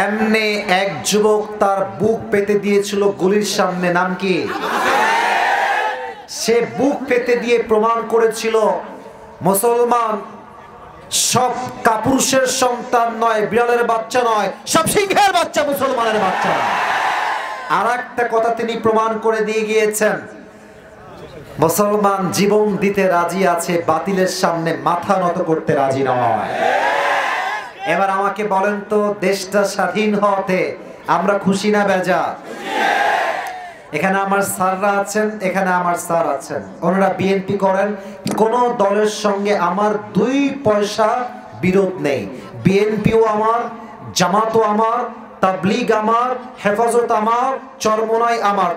এমনি এক যুবক তার বুক পেতে দিয়েছিল গুলির সামনে, নাম কি? সে বুক পেতে দিয়ে প্রমাণ করেছিল মুসলমান সব কাপুরুষের সন্তান নয়, বিড়ালের বাচ্চা নয়, সব সিংহের বাচ্চা, মুসলমানের বাচ্চা। আর একটা কথা তিনি প্রমাণ করে দিয়ে গিয়েছেন, মুসলমান জীবন দিতে রাজি আছে, বাতিলের সামনে মাথা নত করতে রাজি নয়। এবার আমাকে বলেন তো, দেশটা স্বাধীন হতে আমরা খুশি না বেজার? এখানে আমার স্যাররা আছেন, এখানে আমার স্যার আছেন, ওনারা বিএনপি করেন। কোন দলের সঙ্গে আমার দুই পয়সা বিরোধ নেই। বিএনপিও আমার, জামাতও আমার, তাবলীগ আমার, হেফাজত আমার, চরমোনাই আমার।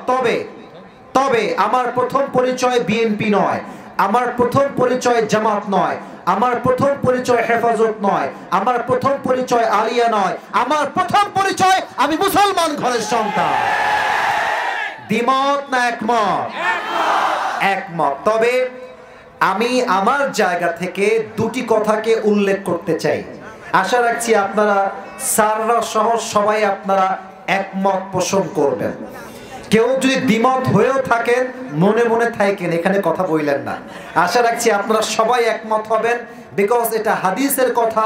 তবে আমার প্রথম পরিচয় বিএনপি নয়, আমার প্রথম পরিচয় জামাত নয়, আমার প্রথম পরিচয় হেফাজত নয়, আমার প্রথম পরিচয় আলিয়া নয়, আমার প্রথম পরিচয় আমি মুসলমান ঘরের সন্তান। দ্বিমত না একমত? একমত। তবে আমি আমার জায়গা থেকে দুটি কথাকে উল্লেখ করতে চাই। আশা রাখছি আপনারা স্যাররা সহ সবাই আপনারা একমত পোষণ করবেন। কেউ যদি দ্বিমত হয়েও থাকেন, মনে মনে থাকেন, এখানে কথা বললেন না। আশা রাখছি আপনারা সবাই একমত হবেন, বিকজ এটা হাদিসের কথা,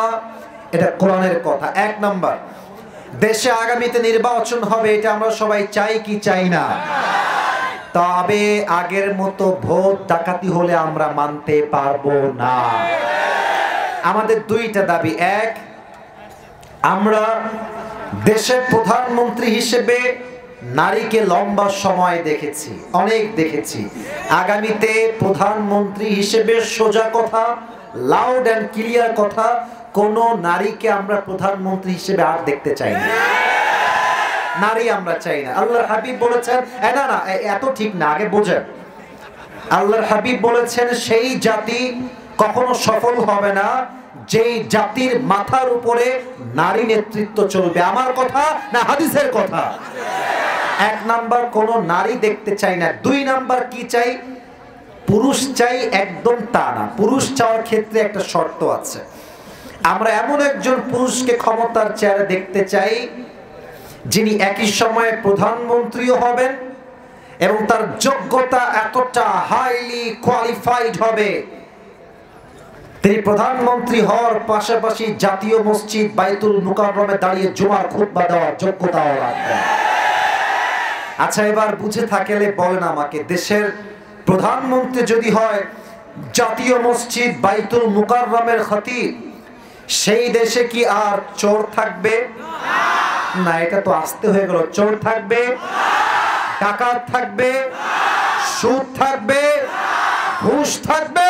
এটা কোরআনের কথা। এক নাম্বার, দেশে আগামীতে নির্বাচন হবে, এটা আমরা সবাই চাই কি চাই না? তবে আগের মতো ভোট ডাকাতি হলে আমরা মানতে পারবো না। আমাদের দুইটা দাবি। এক, আমরা দেশের প্রধানমন্ত্রী হিসেবে নারীকে লম্বা সময় দেখেছি, অনেক দেখেছি। আগামীতে প্রধানমন্ত্রী হিসেবে সোজা কথা, লাউড অ্যান্ড ক্লিয়ার কথা, কোন নারীকে আমরা প্রধানমন্ত্রী হিসেবে আর দেখতে চাই না। নারী আমরা চাই না। আল্লাহর হাবিব বলেছেন, না না এত ঠিক না, আগে বোঝেন। আল্লাহর হাবিব বলেছেন, সেই জাতি কখনো সফল হবে না যেই জাতির মাথার উপরে নারী নেতৃত্ব চলবে। আমার কথা না হাদিসের কথা? এক নাম্বার, কোন নারী দেখতে চাই না। দুই নাম্বার কি চাই? পুরুষ চাই, একদম তা না। পুরুষ চাওয়ার ক্ষেত্রে একটা শর্ত আছে। আমরা এমন একজন পুরুষকে ক্ষমতার চেয়ারে দেখতে চাই যিনি একই সময়ে প্রধানমন্ত্রীও হবেন এবং তার যোগ্যতা এতটা হাইলি কোয়ালিফাইড হবে, তিনি প্রধানমন্ত্রী হওয়ার পাশাপাশি জাতীয় মসজিদ বাইতুল মুকাররমে দাঁড়িয়ে জুমার খুতবা দেওয়ার যোগ্যতাও রাখবেন। আচ্ছা, এবার বুঝে থাকলে বলেন আমাকে, দেশের প্রধানমন্ত্রী যদি হয় জাতীয় মসজিদ বাইতুল মুকাররমের খতিব, সেই দেশে কি আর চোর থাকবে? না, এটা তো আস্তে হয়ে গেল। চোর থাকবে, ডাকাত থাকবে, সুদ থাকবে, ঘুষ থাকবে।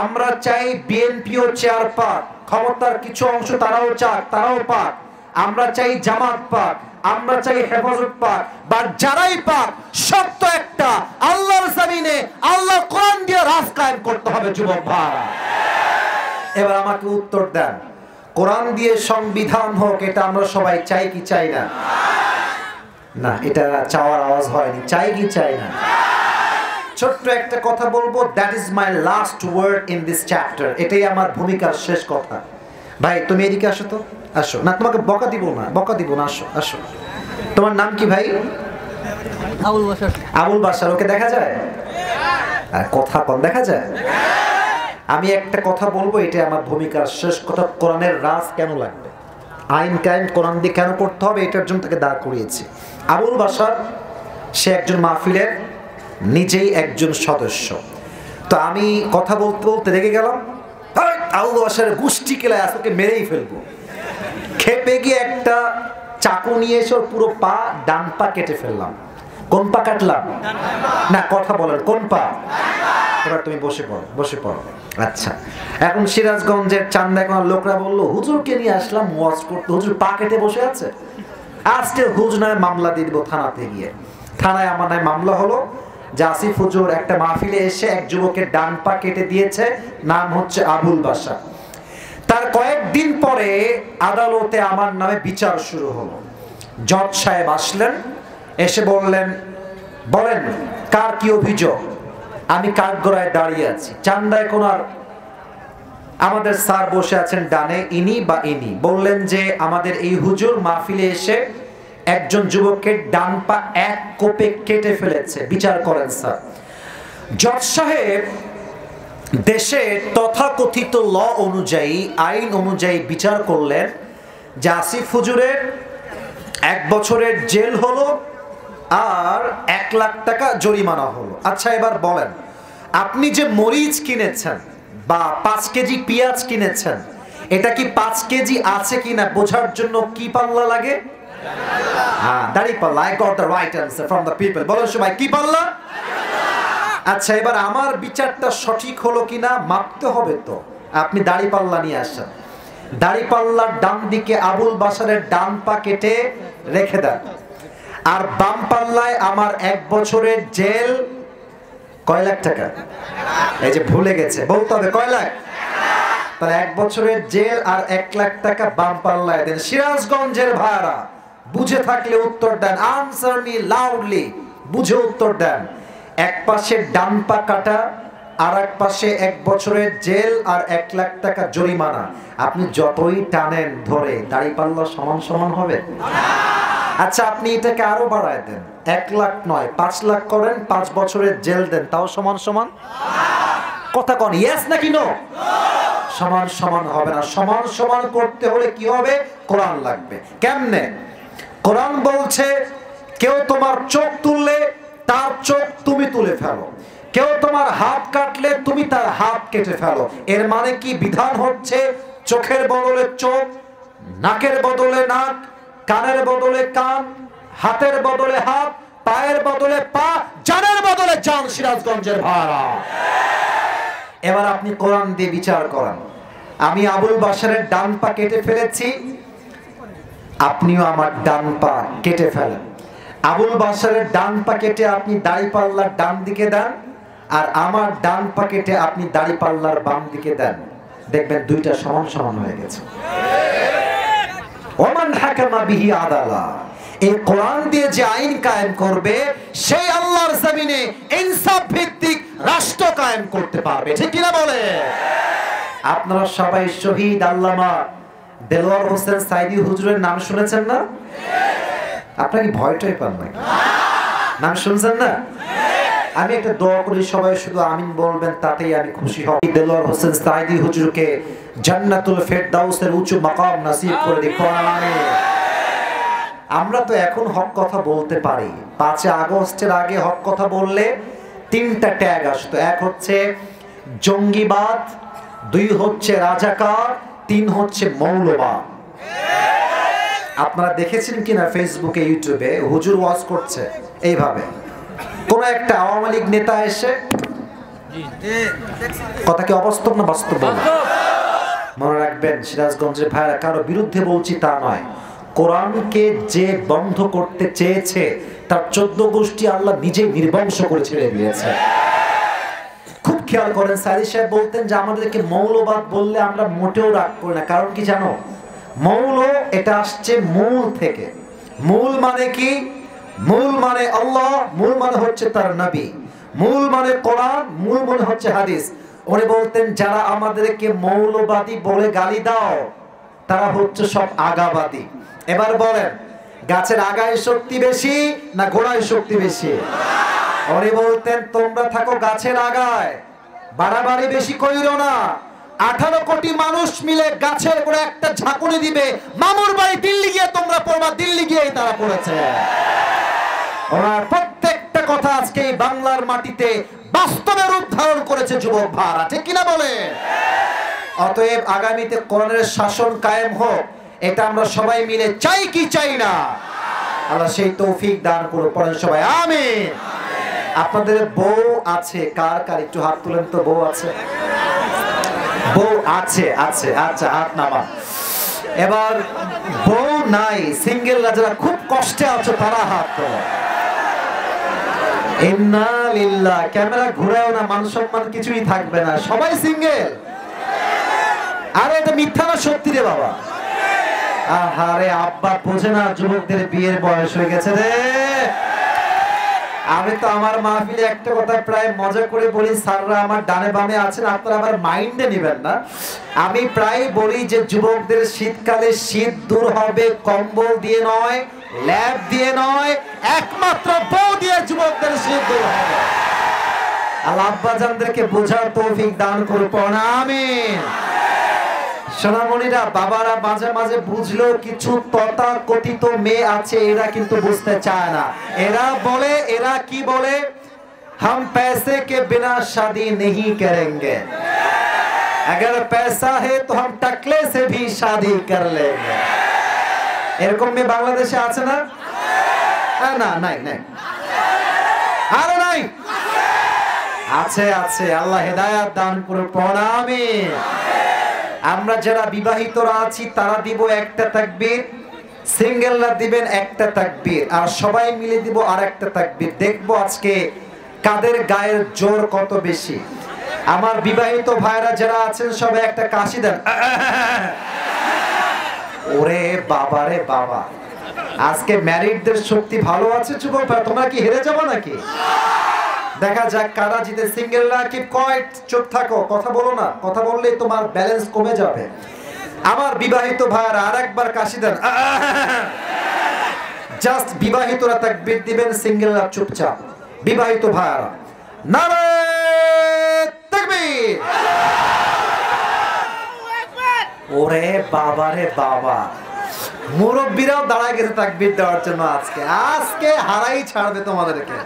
আমরা চাই বিএনপিও চেয়ার পাক, ক্ষমতার কিছু অংশ তারাও চাক, তারাও পাক। আমরা চাই জামাত পাক, আমরা চাই হেফাজত পাক, বা যারাই পাক, শর্ত একটা, আল্লাহর জমিনে আল্লাহর কোরআন দিয়ে রাজ কায়েম করতে হবে। যুবক ভাই, এবার আমাকে উত্তর দেন, কোরআন দিয়ে সংবিধান হোক, এটা আমরা সবাই চাই কি চাই না? না, এটা চাওয়ার আওয়াজ হয়নি। চাই কি চাই না? ছোট্ট একটা কথা বলবো, that is my last word in this chapter. এটাই আমার ভূমিকার শেষ কথা। ভাই তুমি এদিকে আসো তো, আসো। না, তোমাকে বকা দিব না, বকা দিব না, আসো আসো। তোমার নাম কি ভাই? আবুল বাশার। আবুল বাশার, ওকে দেখা যায়? কথা কম দেখা যায়। আমি একটা কথা বলবো, এটা আমার ভূমিকার শেষ কথা। কোরআনের রাজ কেন লাগবে, আইন কায়েম কোরআন দিয়ে কেন করতে হবে, এটার জন্য তাকে দাঁড় করিয়েছি। আবুল বাশার সে একজন মাহফিলের নিজেই একজন সদস্য। তো আমি কথা বলতে বলতে রেগে গেলাম, আবুল বাশারের গোষ্ঠী কেলায় আজকে মেরেই ফেলবো। খেপে গিয়ে একটা চাকু নিয়ে এসে ওর পুরো পা, ডান পা কেটে ফেললাম। কোন পা কাটলাম? না, কথা বলেন, কোন পা? এবার তুমি বসে পড়ো, বসে পড়ো। আচ্ছা, এখন সিরাজগঞ্জের চান্দাকোনার লোকরা বললো, হুজুরকে নিয়ে আসলাম ওয়াজ করতে, হুজুর পা কেটে বসে আছে। আজকে হুজুর নামে মামলা দিয়ে দিব থানাতে গিয়ে। থানায় আমার নামে মামলা হলো যে আসিফ হুজুর একটা মাহফিলে এসে এক যুবকের ডান পা কেটে দিয়েছে, নাম হচ্ছে আবুল বাশার। তার কয়েকদিন পরে আদালতে আমার নামে বিচার শুরু হলো। জজ সাহেব আসলেন, এসে বললেন, বলেন কার কি অভিযোগ? আমি কাঠগড়ায় দাঁড়িয়ে আছি, চান্দাকোনার আমাদের স্যার বসে আছেন ডানে, ইনি বা ইনি বললেন যে আমাদের এই হুজুর মাহফিলে এসে একজন যুবকের ডান পা এক কোপে কেটে ফেলেছে, বিচার করেন স্যার। জজ সাহেব দেশে তথাকথিত ল অনুযায়ী, আইন অনুযায়ী বিচার করলেন যে আসিফ হুজুরের 1 বছরের জেল হলো আর 1 লাখ টাকা জরিমানা হলো। আচ্ছা এবার বলেন, আপনি যে মরিচ কিনেছেন বা 5 কেজি পেঁয়াজ কিনেছেন, এটা কি 5 কেজি আছে কিনা বোঝার জন্য কি পাল্লা লাগে? হ্যাঁ, দাড়ি পাল্লা। I got the right answer from the people. বলেন সবাই, কি পাল্লা? আচ্ছা এবার আমার বিচারটা সঠিক হলো কিনা মাপতে হবে তো। আপনি দাড়ি পাল্লা নিয়ে আসেন, দাড়ি পাল্লার ডান দিকে আবুল বাশারের ডান পা কেটে রেখে দেন, আর বাম পাল্লায় আমার 1 বছরের জেল। কয় লাখ টাকা? এই যে ভুলে গেছে, বলতে হবে কয় লাখ। তাহলে 1 বছরের জেল আর 1 লাখ টাকা বাম পাল্লায় দেন। সিরাজগঞ্জের ভাড়া বুঝে থাকলে উত্তর দেন, আনসার মি লাউডলি, বুঝে উত্তর দেন। এক পাশে ডান পা কাটা, আর এক পাশে 1 বছরের জেল আর 1 লাখ টাকা জরিমানা। আপনি যতই টানেন ধরে, দাড়ি পাল্লা সমান সমান হবে? আচ্ছা আপনি এটাকে আরো বাড়ায় দেন, 1 লাখ নয় 5 লাখ করেন, 5 বছরের জেল দেন, তাও সমান সমান? কথা কন, ইয়েস নাকি নো? সমান সমান হবে না। সমান সমান করতে হলে কি হবে? কোরআন লাগবে। কেমনে? কোরআন বলছে কেউ তোমার চোখ তুললে তার চোখ তুমি তুলে ফেলো, কেউ তোমার হাত কাটলে তুমি তার হাত কেটে ফেলো। এর মানে কি? বিধান হচ্ছে চোখের বদলে চোখ, নাকের বদলে নাক, কানের বদলে কান, হাতের বদলে হাত, পায়ের বদলে পা, জানের বদলে জান। সিরাজগঞ্জের ভাড়া। এবার আপনি কোরআন দিয়ে বিচার করেন। আমি আবুল বাশারের ডান পা কেটে ফেলেছি, আপনিও আমার ডান পা কেটে ফেলেন। আবুল বাশারের ডান পা কেটে আপনি দাড়ি পাল্লার ডান দিকে দেন, আর আমার ডান পা কেটে আপনি দাড়ি পাল্লার বাম দিকে দেন, দেখবেন দুইটা সমান সমান হয়ে গেছে। ওমান হাকামা বিহি আদালা। এই কোরআন দিয়ে যে আইন কায়েম করবে, সেই আল্লাহর জমিনে ইনসাফ ভিত্তিক রাষ্ট্র কায়েম করতে পারবে। ঠিক কিনা বলে? আপনারা সবাই শহীদ আল্লামা দেলোয়ার হোসেন সাইদি হুজুরের নাম শুনেছেন না? আপনারা কি ভয়টাই পান না? নাম শুনছেন না? আমি একটা দোয়া করি, সবাই শুধু আমিন বলবেন, তাতেই আমি খুশি হব। দেলোয়ার হোসেন সাইদি হুজুরকে জান্নাতুল ফেরদাউসের উঁচু মাকাম নসিব করে দিন। আমরা তো এখন হক কথা বলতে পারি। 5 আগস্টের আগে হক কথা বললে 3টা ট্যাগ আসতো। 1 হচ্ছে জঙ্গিবাদ, 2 হচ্ছে রাজাকার, 3 হচ্ছে মৌলবাদ। আপনারা দেখেছেন কিনা ফেসবুকে, ইউটিউবে হুজুর ওয়াজ করছে এইভাবে, কোন একটা আওয়ামী লীগ নেতা এসে, কথা কি অবাস্তব না বাস্তব? মনে রাখবেন সিরাজগঞ্জের ভাইরা, কারো বিরুদ্ধে বলছি তা নয়। কোরআনকে যে বন্ধ করতে চেয়েছে তার 14 গোষ্ঠী আল্লাহ নিজেই নির্বংশ করে ছেড়ে দিয়েছে। খুব খেয়াল করেন, সাইদি সাহেব বলতেন যে আমাদেরকে মৌলবাদ বললে আমরা মোটেও রাগ করি না। কারণ কি জানো? মৌল এটা আসছে মূল থেকে। মূল মানে কি? মূল মানে আল্লাহ, মূল মানে হচ্ছে তার নবী, মূল মানে কোরআন, মূল মানে হচ্ছে হাদিস। উনি বলতেন যারা আমাদেরকে মৌলবাদী বলে গালি দাও তারা হচ্ছে সব আগাবাদী। এবার বলেন, গাছের আগায় শক্তি বেশি না গোড়ায় শক্তি বেশি? উনি বলতেন তোমরা থাকো গাছের আগায়, বাড়াবাড়ি বেশি কইরো না। 18 কোটি মানুষ মিলে গাছের গোড়ায় একটা ঝাঁকুনি দিবে, মামুর বাড়ি দিল্লি গিয়ে তোমরা পড়বা, দিল্লি গিয়েই তারা পড়েছে। ওনার প্রত্যেকটা কথা আজকে এই বাংলার মাটিতে বাস্তবে রূপ ধারণ করেছে যুবক ভাইরা। ঠিক কিনা বলে? অতএব আগামীতে কোরআনের শাসন কায়েম হোক, এটা আমরা সবাই মিলে চাই কি চাই না? আল্লাহ সেই তৌফিক দান করুন। পড়েন সবাই আমিন। আপনাদের বউ আছে? কার কার একটু হাত তুলেন তো। বউ আছে? বউ আছে? আছে, আচ্ছা হাত নামা। এবার বউ নাই, সিঙ্গেলরা যারা খুব কষ্টে আছো তারা হাত তোলো। ইন্না লিল্লাহ। ক্যামেরা ঘুরাও না, মান সম্মান কিছুই থাকবে না। সবাই সিঙ্গেল? আরে এটা মিথ্যা না সত্যি রে বাবা? আহারে আব্বা বোঝে না যুবকদের বিয়ের বয়স হয়ে গেছে রে। আমি তো আমার মাহফিলে একটা কথা প্রায় মজা করে বলি, স্যাররা আমার ডানে বামে আছেন, আপনারা আবার মাইন্ডে নেবেন না। আমি প্রায় বলি যে যুবকদের শীতকালে শীত দূর হবে কম্বল দিয়ে নয়, ল্যাব দিয়ে নয়, একমাত্র বউ দিয়ে যুবকদের শীত দূর হবে। আল্লাহ আব্বাজানদেরকে বোঝার তৌফিক দান করুন, আমিন। সোনামণিরা, বাবারা মাঝে মাঝে বুঝলেও কিছু তথাকথিত মেয়ে আছে, এরা কিন্তু বুঝতে চায় না। এরা বলে, এরা কি বলে, हम पैसे के बिना शादी नहीं करेंगे, अगर पैसा है तो हम टकले से भी शादी कर लेंगे। এরকম মেয়ে বাংলাদেশে আছে না? না, নাই নাই, আরে নাই, আছে আছে। আল্লাহ হেদায়েত দান করুন, আমিন। আমরা যারা বিবাহিতরা আছি তারা দিব একটা তাকবীর, সিঙ্গেলরা দিবেন একটা তাকবীর, আর সবাই মিলে দিব আরেকটা তাকবীর। দেখবো আজকে কাদের গায়ের জোর কত বেশি। আমার বিবাহিত ভাইরা যারা আছেন সবাই একটা কাশি দেন। ওরে বাবা রে বাবা, আজকে ম্যারিডদের শক্তি ভালো আছে। যুবক ভাই, তোমরা কি হেরে যাবো নাকি? দেখা যাক কারা জিতে। সিঙ্গেলরা কি কয়েট, চুপ থাকো, কথা বলো না, কথা বললেই তোমার ব্যালেন্স কমে যাবে। আমার বিবাহিত ভাইরা আরেকবার কাশি দেন। জাস্ট বিবাহিতরা তাকবীর দিবেন, সিঙ্গেলরা চুপচাপ। বিবাহিত ভাইরা নারে তাকবীর। ওরে বাবা রে বাবা, মুরব্বীরাও দাঁড়ায় গেছে তাকবীর দেওয়ার জন্য। আজকে আজকে হারাই ছাড়বে তোমাদেরকে।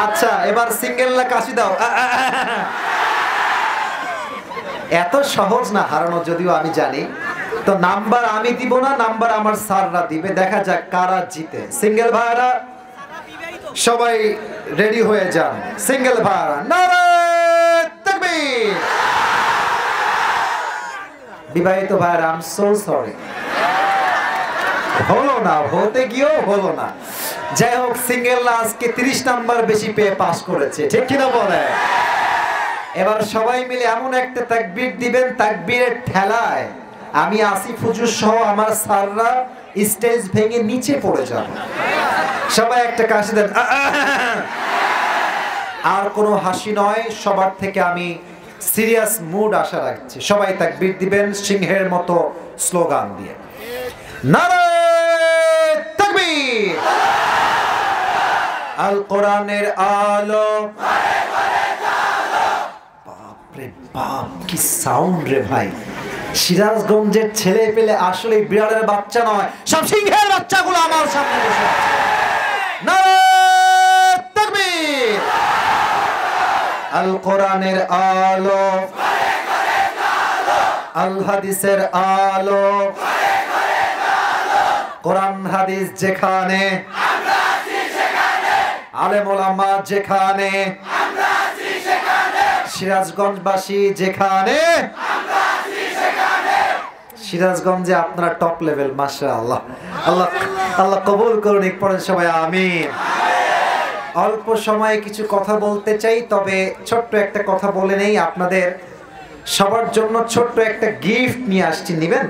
আচ্ছা, এবার সিঙ্গেলরা কাশি দাও। এত সহজ না হারানো, যদিও আমি জানি। তো নাম্বার আমি দিব না, নাম্বার আমার স্যাররা দিবে। দেখা যাক কারা জিতে। সিঙ্গেল ভাইরা সবাই রেডি হয়ে যান। সিঙ্গেল ভাইরা নারে তাকবীর। বিবাহিত ভাইরা আই এম সো সরি, হলো না, হতে গিয়েও হলো না। যাই হোক, সিঙ্গেলরা আজকে 30 নাম্বার বেশি পেয়ে পাস করেছে, ঠিক কিনা বলে? এবার সবাই মিলে এমন একটা তাকবীর দিবেন, তাকবীরের ঠেলায় আমি আসিফ হুজুর সহ আমার স্যাররা স্টেজ ভেঙে নিচে পড়ে যাব। সবাই একটা কাশি দেন। আর কোনো হাসি নয়, সবার থেকে আমি সিরিয়াস মুড আশা রাখছি। সবাই তাকবীর দিবেন সিংহের মতো স্লোগান দিয়ে। নারে তাকবীর। আল কোরআনের আলো। বাপরে বাপ, কি সাউন্ড রে ভাই! সিরাজগঞ্জের ছেলে পেলে আসলে বিড়ালের বাচ্চা নয়, সব সিংহের বাচ্চাগুলো আমার সামনে বসে। নারে তাকবীর। আল কোরআনের আলো, আল হাদিসের আলো। কোরআন হাদিস যেখানে, আলেম ওলামা যেখানে, সিরাজগঞ্জবাসী যেখানে, সিরাজগঞ্জে আপনারা টপ লেভেল, মাশাআল্লাহ। আল্লাহ আল্লাহ কবুল করুন। পড়েন সবাই আমিন। অল্প সময়ে কিছু কথা বলতে চাই, তবে ছোট্ট একটা কথা বলে নেই। আপনাদের সবার জন্য ছোট্ট একটা গিফট নিয়ে আসছি, নিবেন?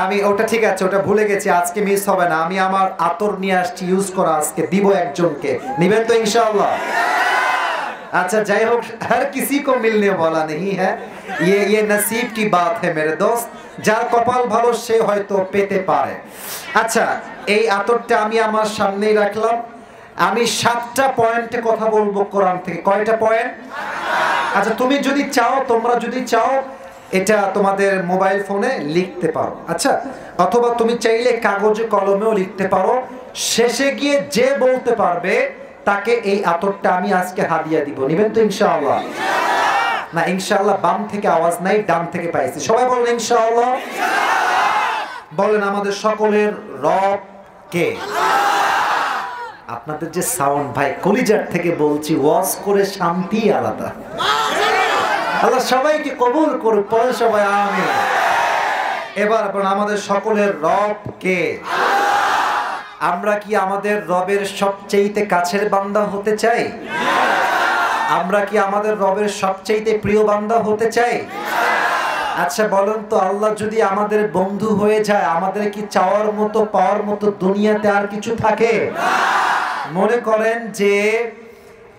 আমি ওটা ঠিক আছে, ওটা ভুলে গেছি, আজকে মিস হবে না। আমি আমার আতর নিয়ে আসছি ইউজ করা, আজকে দিব একজনকে, নিবেন তো ইনশাআল্লাহ? अच्छा जय हो, हर किसी को मिलने वाला नहीं है, ये नसीब की बात है मेरे दोस्त, যার কপাল ভালো সে হয়তো পেতে পারে। আচ্ছা এই আতরটা আমি আমার সামনেই রাখলাম। আমি 7টা পয়েন্টে কথা বলবো কোরআন থেকে। কয়টা পয়েন্ট? আচ্ছা তুমি যদি চাও, তোমরা যদি চাও এটা তোমাদের মোবাইল ফোনে লিখতে পারো, আচ্ছা, অথবা তুমি চাইলে কাগজে কলমেও লিখতে পারো। শেষে গিয়ে যে বলতে পারবে তাকে এই আতরটা আমি আজকে হাদিয়া দিব। নিবেন তো ইনশাআল্লাহ? না ইনশাআল্লাহ বাম থেকে আওয়াজ নাই, ডান থেকে পাইছি। সবাই বলেন ইনশাআল্লাহ। বলেন আমাদের সকলের রব কে? আপনাদের যে সাউন্ড ভাই, কলিজার থেকে বলছি, ওয়াজ করে শান্তি আলাদা। আল্লাহ সবাইকে কবুল করুক, পড়ে সবাই আমিন। এবার বলেন আমাদের সকলের রব কে? আমরা কি আমাদের রবের সবচেয়ে কাছের বান্দা হতে চাই? আমরা কি আমাদের রবের সবচেয়ে প্রিয় বান্দা হতে চাই? আচ্ছা বলুন তো, আল্লাহ যদি আমাদের বন্ধু হয়ে যায়, আমাদের কি চাওয়ার মতো পাওয়ার মতো দুনিয়াতে আর কিছু থাকে? মনে করেন যে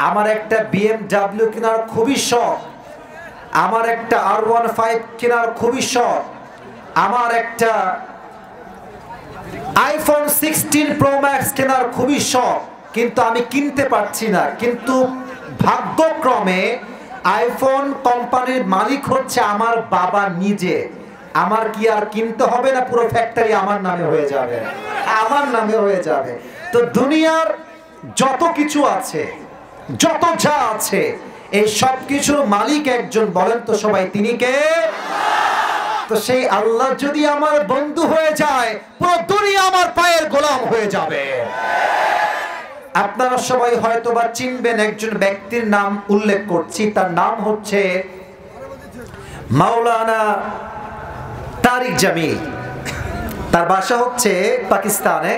আমার একটা BMW কেনার খুবই শখ, আমার একটা R15 কেনার খুবই শখ, আমার একটা iPhone 16 Pro Max কেনার খুবই শখ, কিন্তু আমি কিনতে পারছি না। কিন্তু ভাগ্যক্রমে আইফোন কোম্পানির মালিক হচ্ছে আমার বাবা নিজে। আমার কি আর কিনতে হবে না? পুরো ফ্যাক্টরি আমার নামে হয়ে যাবে, আমার নামে হয়ে যাবে। তো দুনিয়ার যত কিছু আছে, যত যা আছে, এই সব কিছুর মালিক একজন, বলেন তো সবাই তিনি কে? তো সেই আল্লাহ যদি আমার বন্ধু হয়ে যায়, পুরো দুনিয়া আমার পায়ের গোলাম হয়ে যাবে। আপনারা সবাই হয়তোবা চিনবেন, একজন ব্যক্তির নাম উল্লেখ করছি, তার নাম হচ্ছে মাওলানা তারিক জামিল। তার বাসা হচ্ছে পাকিস্তানে।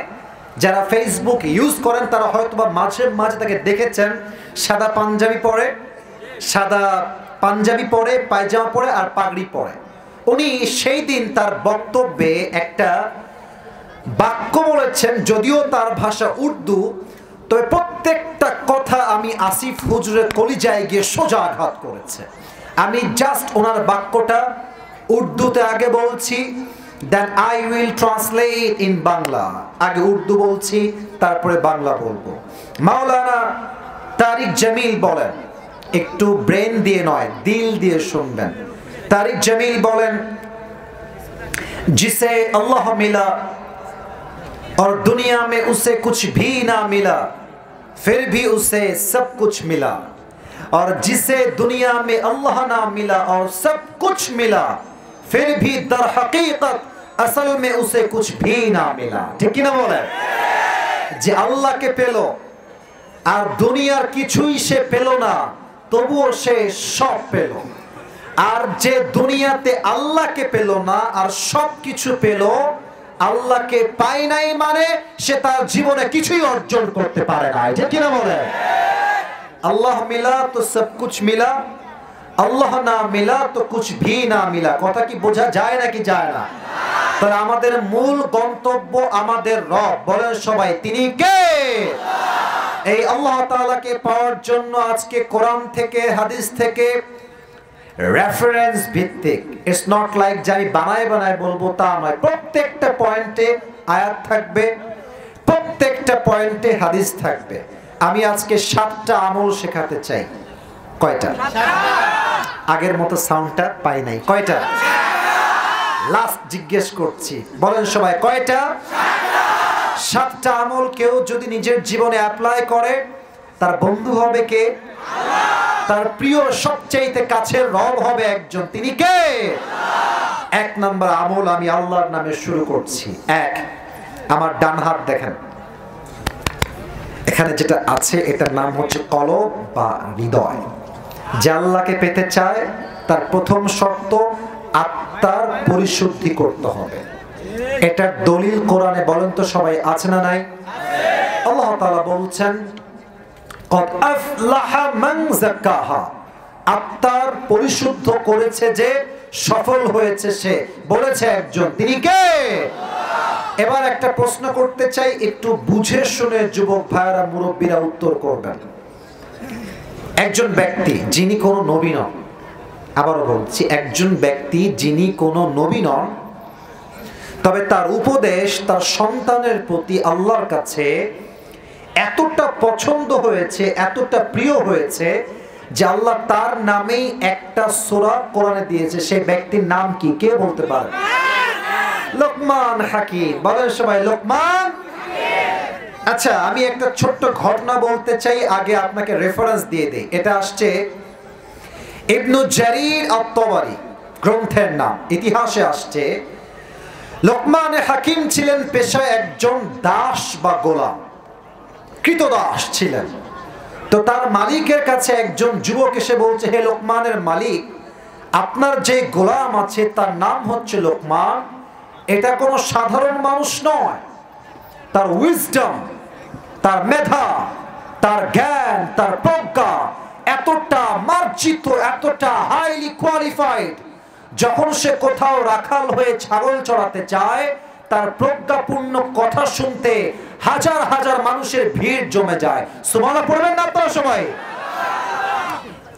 যারা ফেসবুক ইউজ করেন তারা হয়তোবা মাঝে মাঝে তাকে দেখেছেন, সাদা পাঞ্জাবি পরে, পায়জামা পরে আর পাগড়ি পরে। উনি সেই দিন তার বক্তব্যে একটা বাক্য বলেছেন, যদিও তার ভাষা উর্দু, তবে প্রত্যেকটা কথা আমি আসিফ হুজুরের কলিজায় গিয়ে সোজা আঘাত করেছে। আমি জাস্ট ওনার বাক্যটা উর্দুতে আগে বলছি, then I will translate in Bangla. আগে উর্দু বলছি, তারপরে বাংলা বলবো। মাওলানা তারিক জামিল বলেন, একটু ব্রেন দিয়ে নয়, দিল দিয়ে শুনবেন। तारिक जमील बोलें, जिसे अल्लाह मिला और दुनिया में उसे कुछ भी ना मिला, फिर भी उसे सब कुछ मिला, और जिसे दुनिया में अल्लाह ना मिला और सब कुछ मिला, फिर भी दर हकीकत असल में उसे कुछ भी ना मिला। ठीक ना बोले? जे अल्लाह के पेलो और दुनियार किछुई से पेलो ना, तबुओ से सब पेलो। আর যে দুনিয়াতে আল্লাহকে পেল না আর সবকিছু পেল, আল্লাহকে পায় নাই মানে সে তার জীবনে কিছুই অর্জন করতে পারে না। এটা কি না বলে? আল্লাহ মিলা তো সব কুছ মিলা, আল্লাহ না মিলা তো কুছ ভি না মিলা। কথা কি বোঝা যায় নাকি যায় না? তাহলে আমাদের মূল গন্তব্য আমাদের রব। বলেন সবাই তিনি কে? এই আল্লাহ তাআলাকে পাওয়ার জন্য আজকে কোরআন থেকে, হাদিস থেকে রেফারেন্স ভিত্তিক, ইটস নট লাইক যে আমি বানায় বানায় বলবো তা নয়। প্রত্যেকটা পয়েন্টে আয়াত থাকবে, প্রত্যেকটা পয়েন্টে হাদিস থাকবে। আমি আজকে 7টা আমল শেখাতে চাই। কয়টা? আগের মতো সাউন্ডটা পাই নাই। কয়টা? লাস্ট জিজ্ঞেস করছি, বলেন সবাই কয়টা? 7টা আমল কেউ যদি নিজের জীবনে অ্যাপ্লাই করে, তার বন্ধু হবে কে? তার প্রিয় সবচেয়ে কাছের রব হবে একজন, তিনি কে? 1 নম্বর আমল আমি আল্লাহর নামে শুরু করছি। 1, আমার ডান হাত দেখেন, এখানে যেটা আছে এটার নাম হচ্ছে কলব বা হৃদয়। যে আল্লাহকে পেতে চায় তার প্রথম শর্ত আত্মার পরিশুদ্ধি করতে হবে। এটার দলিল কোরআনে বলেন তো সবাই আছে না নাই? আল্লাহ তাআলা বলছেন, কদ আফলাহা মান যাক্কাহা, আত্মার পরিশুদ্ধ করেছে যে সফল হয়েছে সে। বলেছে একজন, তিনি কে? এবার একটা প্রশ্ন করতে চাই, একটু বুঝে শুনে যুবক ভাইরা, মুরব্বীরা উত্তর করবেন। একজন ব্যক্তি যিনি কোনো নবী নন, আবারও বলছি, একজন ব্যক্তি যিনি কোনো নবী নন, তবে তার উপদেশ তার সন্তানের প্রতি আল্লাহর কাছে এতটা পছন্দ হয়েছে, এতটা প্রিয় হয়েছে যে আল্লাহ তার নামেই একটা সূরা কোরআনে দিয়েছে। সেই ব্যক্তির নাম কি? কে বলতে পারে? লোকমান হাকিম। বলেন সবাই লোকমান। আচ্ছা, আমি একটা ছোট্ট ঘটনা বলতে চাই, আগে আপনাকে রেফারেন্স দিয়ে দেই। এটা আসছে ইবনু জারির আত-তাবারি গ্রন্থের নাম, ইতিহাসে আসছে। লোকমান হাকিম ছিলেন পেশায় একজন দাস বা গোলাম, কৃতদাস ছিলেন। তো তার মালিকের কাছে একজন যুবক এসে বলছে, হে লোকমানের মালিক, আপনার যে গোলাম আছে তার নাম হচ্ছে লোকমান, এটা কোনো সাধারণ মানুষ নয়। তার উইজডম, তার মেধা, তার জ্ঞান, তার প্রজ্ঞা এতটা মার্জিত, এতটা হাইলি কোয়ালিফাইড, যখন সে কোথাও রাখাল হয়ে ছাগল চড়াতে যায়, তার প্রজ্ঞাপূর্ণ কথা শুনতে হাজার হাজার মানুষের ভিড় জমে যায়। সুবহানাল্লাহ পড়বেন না আপনারা সবাই?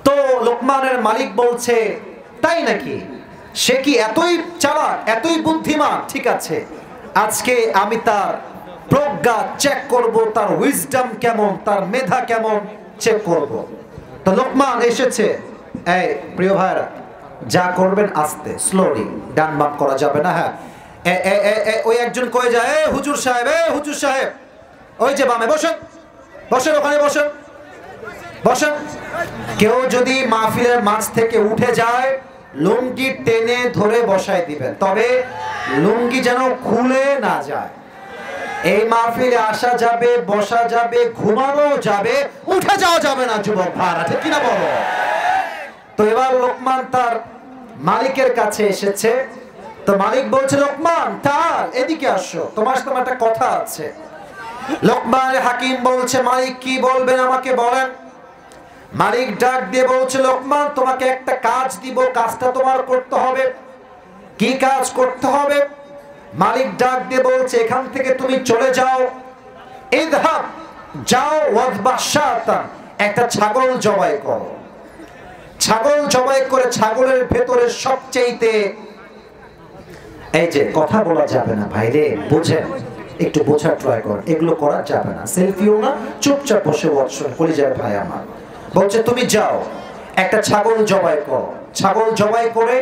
তো লোকমানের মালিক বলছে, তাই নাকি? সে কি এতই চালাক, এতই বুদ্ধিমান? ঠিক আছে, আজকে আমি তার প্রজ্ঞা চেক করব, তার উইজডম কেমন, তার মেধা কেমন চেক করব। তো লোকমান এসেছে। এই প্রিয় ভাইরা, যা করবেন আস্তে, স্লোলি, ডান বাম করা যাবে না। হ্যাঁ, ওই একজন কয়ে যায়, এ হুজুর সাহেব, এ হুজুর সাহেব, ওই যে বামে বসেন, বসেন, ওখানে বসেন, বসেন। কেউ যদি মাহফিলের মাঝ থেকে উঠে যায়, লুঙ্গি টেনে ধরে বসায় দিবেন, তবে লুঙ্গি যেন খুলে না যায়। এই মাহফিলে আসা যাবে, বসা যাবে, ঘুমানো যাবে, উঠে যাওয়া যাবে না যুবক ভাইরা, ঠিক কিনা বলো? তো এবার লোকমান তার মালিকের কাছে এসেছে। তো মালিক বলছে, লোকমান তার এদিকে আসো, তোমার সাথে একটা কথা আছে। লোকমান হাকিম বলছে, মালিক কি বলবেন আমাকে বলেন। মালিক ডাক দিয়ে বলছে, লোকমান তোমাকে একটা কাজ দিব, কাজটা তোমার করতে হবে। কি কাজ করতে হবে? মালিক ডাক দিয়ে বলছে, এখান থেকে তুমি চলে যাও, ইযহাব, যাও, ওয়াযবাহ শাতান, একটা ছাগল জবাই করো। ছাগল জবাই করে ছাগলের ভেতরে সবচেয়ে, এই যে কথা বলা যাবে না ভাইরে, বুঝেন, একটু বোঝার ট্রাই করেন, এগুলো করা যাবে না, সেলফিও না, চুপচাপ বসে বৎসন কলিজার ভাই আমার। বলছে তুমি যাও, একটা ছাগল জবাই করো। ছাগল জবাই করে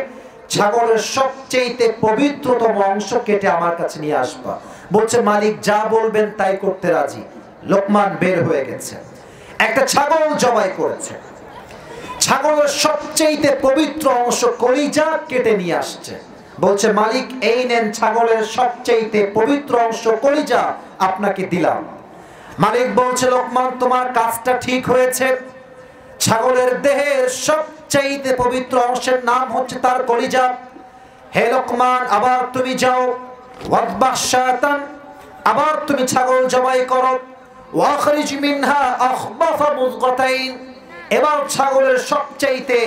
ছাগলের সবচেয়ে পবিত্রতম অংশ কেটে আমার কাছে নিয়ে আসবা। বলছে মালিক যা বলবেন তাই করতে রাজি। লোকমান বের হয়ে গেছে, একটা ছাগল জবাই করেছে, ছাগলের সবচেয়ে পবিত্র অংশ কলিজা কেটে নিয়ে আসছে। বলছে মালিক এই নেন ছাগলের সবচেয়ে পবিত্র অংশ কলিজা, আপনাকে দিলাম। মালিক বলছে, লোকমান তোমার কাজটা ঠিক হয়েছে। ছাগলের দেহের সবচেয়ে পবিত্র অংশের নাম হচ্ছে তার কলিজা। হে লোকমান, আবার তুমি যাও, ওয়াযবাহ শাতান, আবার তুমি ছাগল জবাই করো, ওয়াখরিজ মিনহা আখবাফা মুযগাতাইন, এবার ছাগলের সবচেয়ে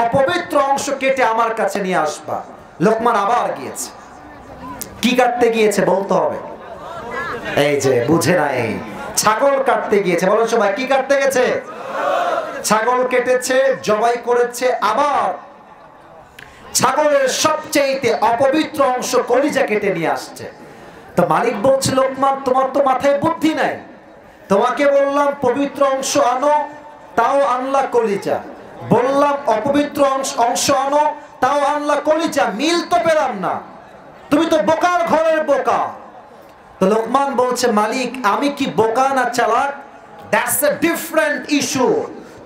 অপবিত্র অংশ কেটে আমার কাছে নিয়ে আসবা। লোকমান আবার গিয়েছে। কি কাটতে গিয়েছে বলতে হবে, এই যে বুঝে নাই, ছাগল কাটতে গিয়েছে। বলেন সবাই, কি কাটতে গেছে? ছাগল কেটেছে, জবাই করেছে, আবার ছাগলের সবচেয়ে অপবিত্র অংশ কলিজা কেটে নিয়ে আসছে। তো মালিক বলছে, লোকমান তোমার তো মাথায় বুদ্ধি নাই, তোমাকে বললাম পবিত্র অংশ আনো, তাও আনলা কলিজা, বললাম অপবিত্র অংশ আনো, তাও আনলা কলিজা, মিল তো পেলাম না, তুমি তো বোকার ঘরের বোকা। তো লোকমান বলছে, মালিক আমি কি বোকা না চালাক, দ্যাটস এ ডিফারেন্ট ইস্যু।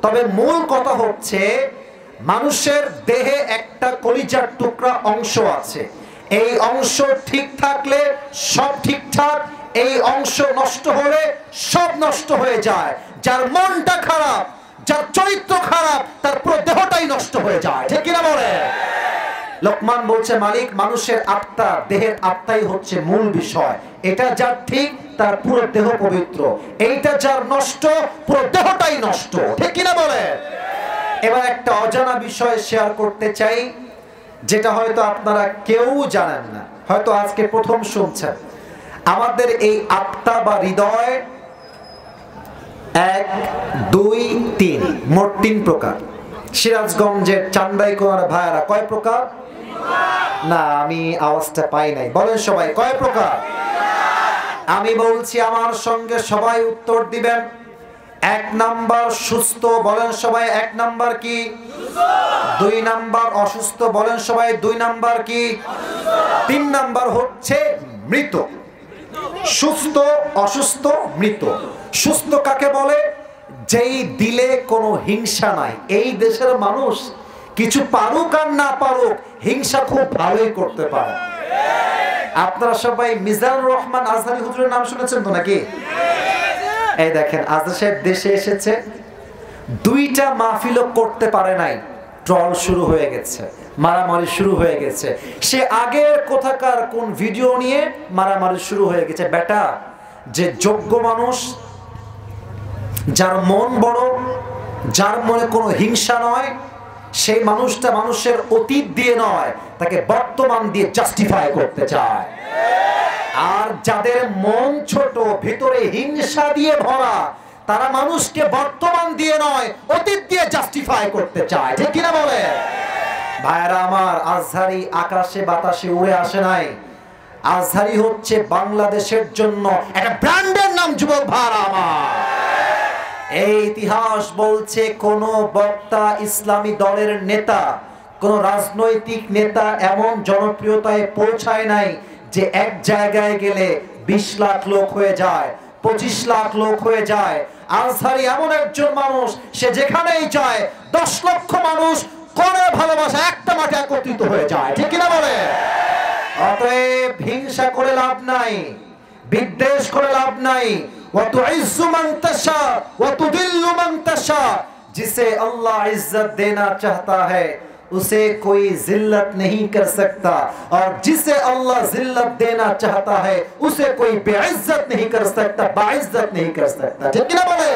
তবে মূল কথা হচ্ছে মানুষের দেহে একটা কলিজার টুকরা অংশ আছে, এই অংশ ঠিক থাকলে সব ঠিকঠাক, এই অংশ নষ্ট হলে সব নষ্ট হয়ে যায়। যার মনটা খারাপ, যার চরিত্র খারাপ, তার পুরো দেহটাই নষ্ট হয়ে যায়, ঠিক কিনা বলে? লোকমান বলছে, মালিক মানুষের আত্মা, দেহের আত্মাই হচ্ছে মূল বিষয়, এটা যার ঠিক তার পুরো দেহ পবিত্র, এইটা যার নষ্ট পুরো দেহটাই নষ্ট, ঠিক কিনা বলে? এবার একটা অজানা বিষয় শেয়ার করতে চাই, যেটা হয়তো আপনারা কেউ জানেন না, হয়তো আজকে প্রথম শুনছেন। আমাদের এই আত্মা বা হৃদয় 1, 2, 3 মোট 3 প্রকার। সিরাজগঞ্জের চান্দাইকোনার ভাইয়ারা কয় প্রকার? না, আমি আওয়াজটা পাই নাই, বলেন সবাই কয় প্রকার? আমি বলছি, আমার সঙ্গে সবাই উত্তর দিবেন। 1 নাম্বার সুস্থ, বলেন সবাই 1 নাম্বার কি? 2 নাম্বার অসুস্থ, বলেন সবাই 2 নাম্বার কি? 3 নাম্বার হচ্ছে মৃত। সুস্থ, অসুস্থ, মৃত। সুস্থ কাকে বলে? যেই দিলে কোনো হিংসা নাই। এই দেশের মানুষ কিছু পারুক আর না পারুক, হিংসা খুব ভালোই করতে পারে। আপনারা সবাই মিজানুর রহমান আজহারি হুজুরের নাম শুনেছেন তো নাকি? এই দেখেন, আজহার সাহেব দেশে এসেছে, 2টা মাহফিলও করতে পারে নাই, ট্রল শুরু হয়ে গেছে, মারামারি শুরু হয়ে গেছে। সে আগের কোথাকার কোন ভিডিও নিয়ে মারামারি শুরু হয়ে গেছে। বেটা, যে যোগ্য মানুষ, যার মন বড়, যার মনে কোনো হিংসা নয়, সেই মানুষটা মানুষের অতীত দিয়ে নয়, তাকে বর্তমান দিয়ে জাস্টিফাই করতে চায়। আর যাদের মন ছোট, ভিতরে হিংসা দিয়ে ভরা, তারা মানুষকে বর্তমান দিয়ে নয়, অতীত দিয়ে জাস্টিফাই করতে চায়। ঠিক কিনা বলে ভাইরা আমার? আজহারি আকাশে বাতাসে উড়ে আসে নাই। আজহারি হচ্ছে বাংলাদেশের জন্য একটা ব্র্যান্ডের নাম। যুবক ভাইরা আমার, এই ইতিহাস বলছে কোন বক্তা, ইসলামী দলের নেতা, কোন রাজনৈতিক নেতা এমন জনপ্রিয়তায় পৌঁছায় নাই যে এক জায়গায় গেলে 20 লাখ লোক হয়ে যায়, 25 লাখ লোক হয়ে যায়। আজহারি এমন একজন মানুষ, সে যেখানেই যায় 10 লক্ষ মানুষ করে ভালোবাসা একটা মাঠে একত্রিত হয়ে যায়। ঠিক কিনা বলে? অতএব হিংসা করে লাভ নাই, বিদ্বেষ করে লাভ নাই। ওয়াতুইজ্জু মান তাশা ওয়াতুদিল্লু মান তাশা, जिसे अल्लाह इज्जत देना चाहता है उसे कोई जिल्लत नहीं कर सकता, और जिसे अल्लाह जिल्लत देना चाहता है उसे कोई बेइज्जत नहीं कर सकता, बाइज्जत नहीं कर सकता। ठीक ना बोले?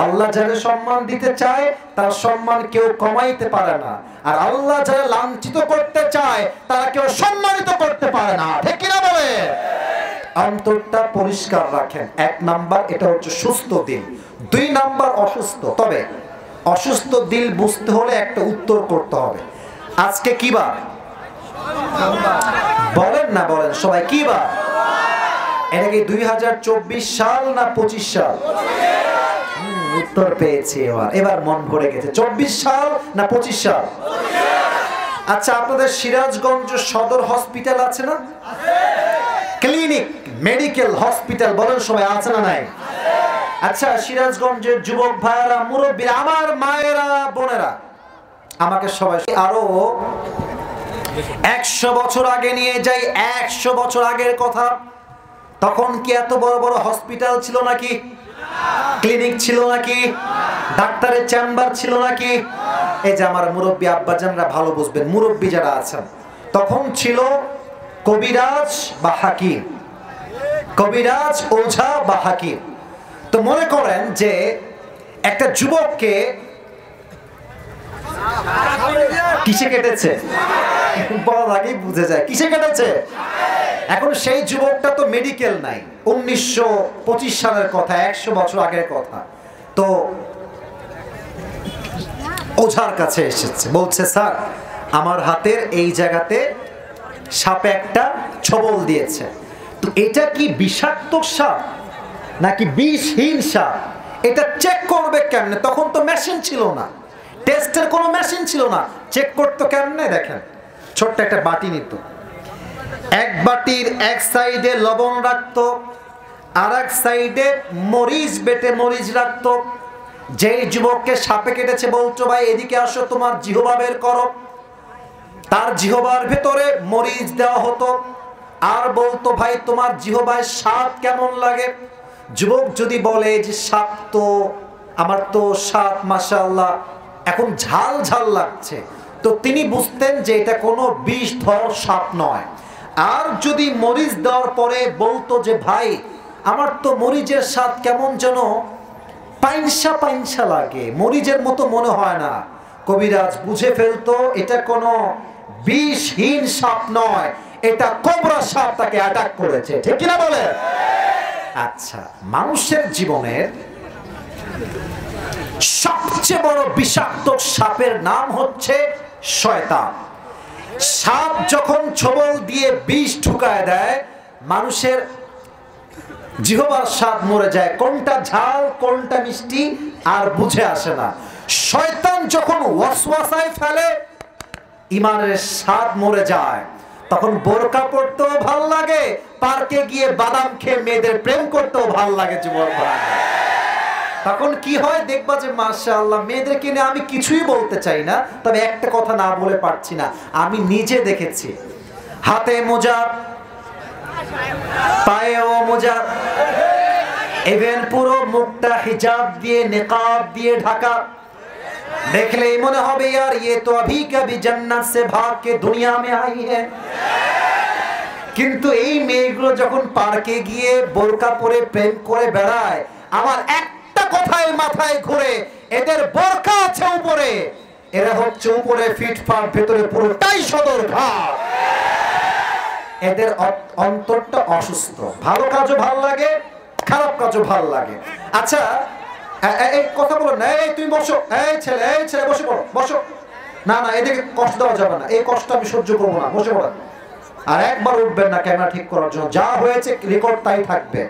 আল্লাহ যারা সম্মান দিতে চায় তার সম্মান কেউ কমাইতে পারে না, আর আল্লাহ যারা লাঞ্ছিত করতে চায় তারা কেউ সম্মানিত করতে পারে না। ঠিক না বলে? অন্তরটা পরিষ্কার রাখেন। 1 নাম্বার এটা হচ্ছে সুস্থ দিল। 2 নাম্বার অসুস্থ। তবে অসুস্থ দিল বুঝতে হলে একটা উত্তর করতে হবে। আজকে কি বার? বলেন না, বলেন সবাই, কি বার? এটা কি 2024 সাল না 25 সাল? উত্তর পেয়েছি। এবার মন ভরে গেছে। 24 সাল না 25 সাল? আচ্ছা, আপনাদের সিরাজগঞ্জ সদর হসপিটাল আছে না? ক্লিনিক, মেডিকেল হসপিটাল, বলেন সবাই, আছে না নাই? আচ্ছা, সিরাজগঞ্জের যুবক ভাইয়েরা, মুরব্বীরা, আমার মায়েরা, বোনেরা, আমাকে সবাই আরো 100 বছর আগে নিয়ে যাই। 100 বছর আগের কথা। তখন কি এত বড় বড় হসপিটাল ছিল নাকি? ক্লিনিক ছিল নাকি? ডাক্তারের চেম্বার ছিল নাকি? এই যে আমার মুরব্বী আব্বাজানরা ভালো বুঝবেন, মুরব্বী যারা আছেন, তখন ছিল কবিরাজ বা হাকিম, কবিরাজ, ওঝা বা হাকিম। তো মনে করেন যে একটা যুবককে কিসে কেটেছে, বলার আগেই বুঝে যায় কিসে কেটেছে। এখন সেই যুবকটা তো মেডিকেল নাই, 1925 সালের কথা, 100 বছর আগের কথা। তো ওঝার কাছে এসেছে, বলছে স্যার আমার হাতের এই জায়গাতে সাপে একটা ছবল দিয়েছে, তো এটা কি বিষাক্ত সাপ নাকি বিষহীন সাপ, এটা চেক করবে কেমনে? তখন তো মেশিন ছিল না, টেস্টের কোনো মেশিন ছিল না, চেক করতো কেমনে? দেখেন, ছোট্ট একটা বাটি নিত, এক বাটির এক সাইডে লবণ রাখতো, আর এক সাইডে মরিচ, বেটে মরিচ রাখতো। যেই যুবককে সাপে কেটেছে বলতো ভাই এদিকে আসো, তোমার জিহ্বা বের করো। তার জিহ্বার ভেতরে মরিচ দেওয়া হতো, আর বলতো ভাই তোমার জিহ্বায় স্বাদ কেমন লাগে? যুবক যদি বলে যে স্বাদ তো আমার তো স্বাদ মাশাআল্লাহ এখন ঝাল ঝাল লাগছে, তো তিনি বুঝতেন যে এটা কোনো বিষধর সাপ নয়। আর যদি মরিচ দেওয়ার পরে বলতো যে ভাই আমার তো মরিচের স্বাদ কেমন যেন পাইনসা পাইনসা লাগে, মরিচের মতো মনে হয় না, কবিরাজ বুঝে ফেলতো এটা কোনো বিষহীন সাপ নয়, এটা কোবরা সাপ তাকে অ্যাটাক করেছে। ঠিক কিনা বলে? আচ্ছা, মানুষের জীবনের সবচেয়ে বড় বিষাক্ত সাপের নাম হচ্ছে শয়তান। সাপ যখন ছবল দিয়ে বিষ ঢুকায় দেয়, মানুষের জিহ্বার স্বাদ মরে যায়, কোনটা ঝাল কোনটা মিষ্টি আর বুঝে আসে না। শয়তান যখন ওয়াসওয়াসায় ফেলে, ইমানের স্বাদ মরে যায়। তখন বোরকা পড়তেও ভাল লাগে, পার্কে গিয়ে বাদাম খেয়ে মেয়েদের প্রেম করতেও ভাল লাগে যুবক ভাই। তখন কি হয় দেখবা যে মাশাআল্লাহ, মেয়েদেরকে নিয়ে আমি কিছুই বলতে চাই না, তবে একটা কথা না বলে পারছি না, আমি নিজে দেখেছি, হাতে মোজা, পায়েও মোজা, ইভেন পুরো মুখটা হিজাব দিয়ে নিকাব দিয়ে ঢাকা, দেখলেই মনে হবে यार ये तो अभी कभी जन्नत से भाग के दुनिया में आई है। কিন্তু এই মেয়েগুলো যখন পার্কে গিয়ে বোরকা পরে প্রেম করে বেড়ায়, আমার একটা কথাই মাথায় ঘুরে, এদের বোরকা আছে উপরে এরা হচ্ছে উপরে ফিটফাট, ভেতরে পুরোটাই সদরঘাট। এদের অন্তরটা অসুস্থ। ভালো কাজও ভালো লাগে, খারাপ কাজও ভালো লাগে। আচ্ছা এই কথা বলো না, এই তুমি বসো, এই ছেলে বসে পড়ো, বসো। না না, এদিকে কষ্ট দেওয়া যাবে না, এই কষ্ট আমি সহ্য করবো না, বসে পড়ো। আর একবার উঠবেন না ক্যামেরা ঠিক করার জন্য, যা হয়েছে রেকর্ড তাই থাকবে।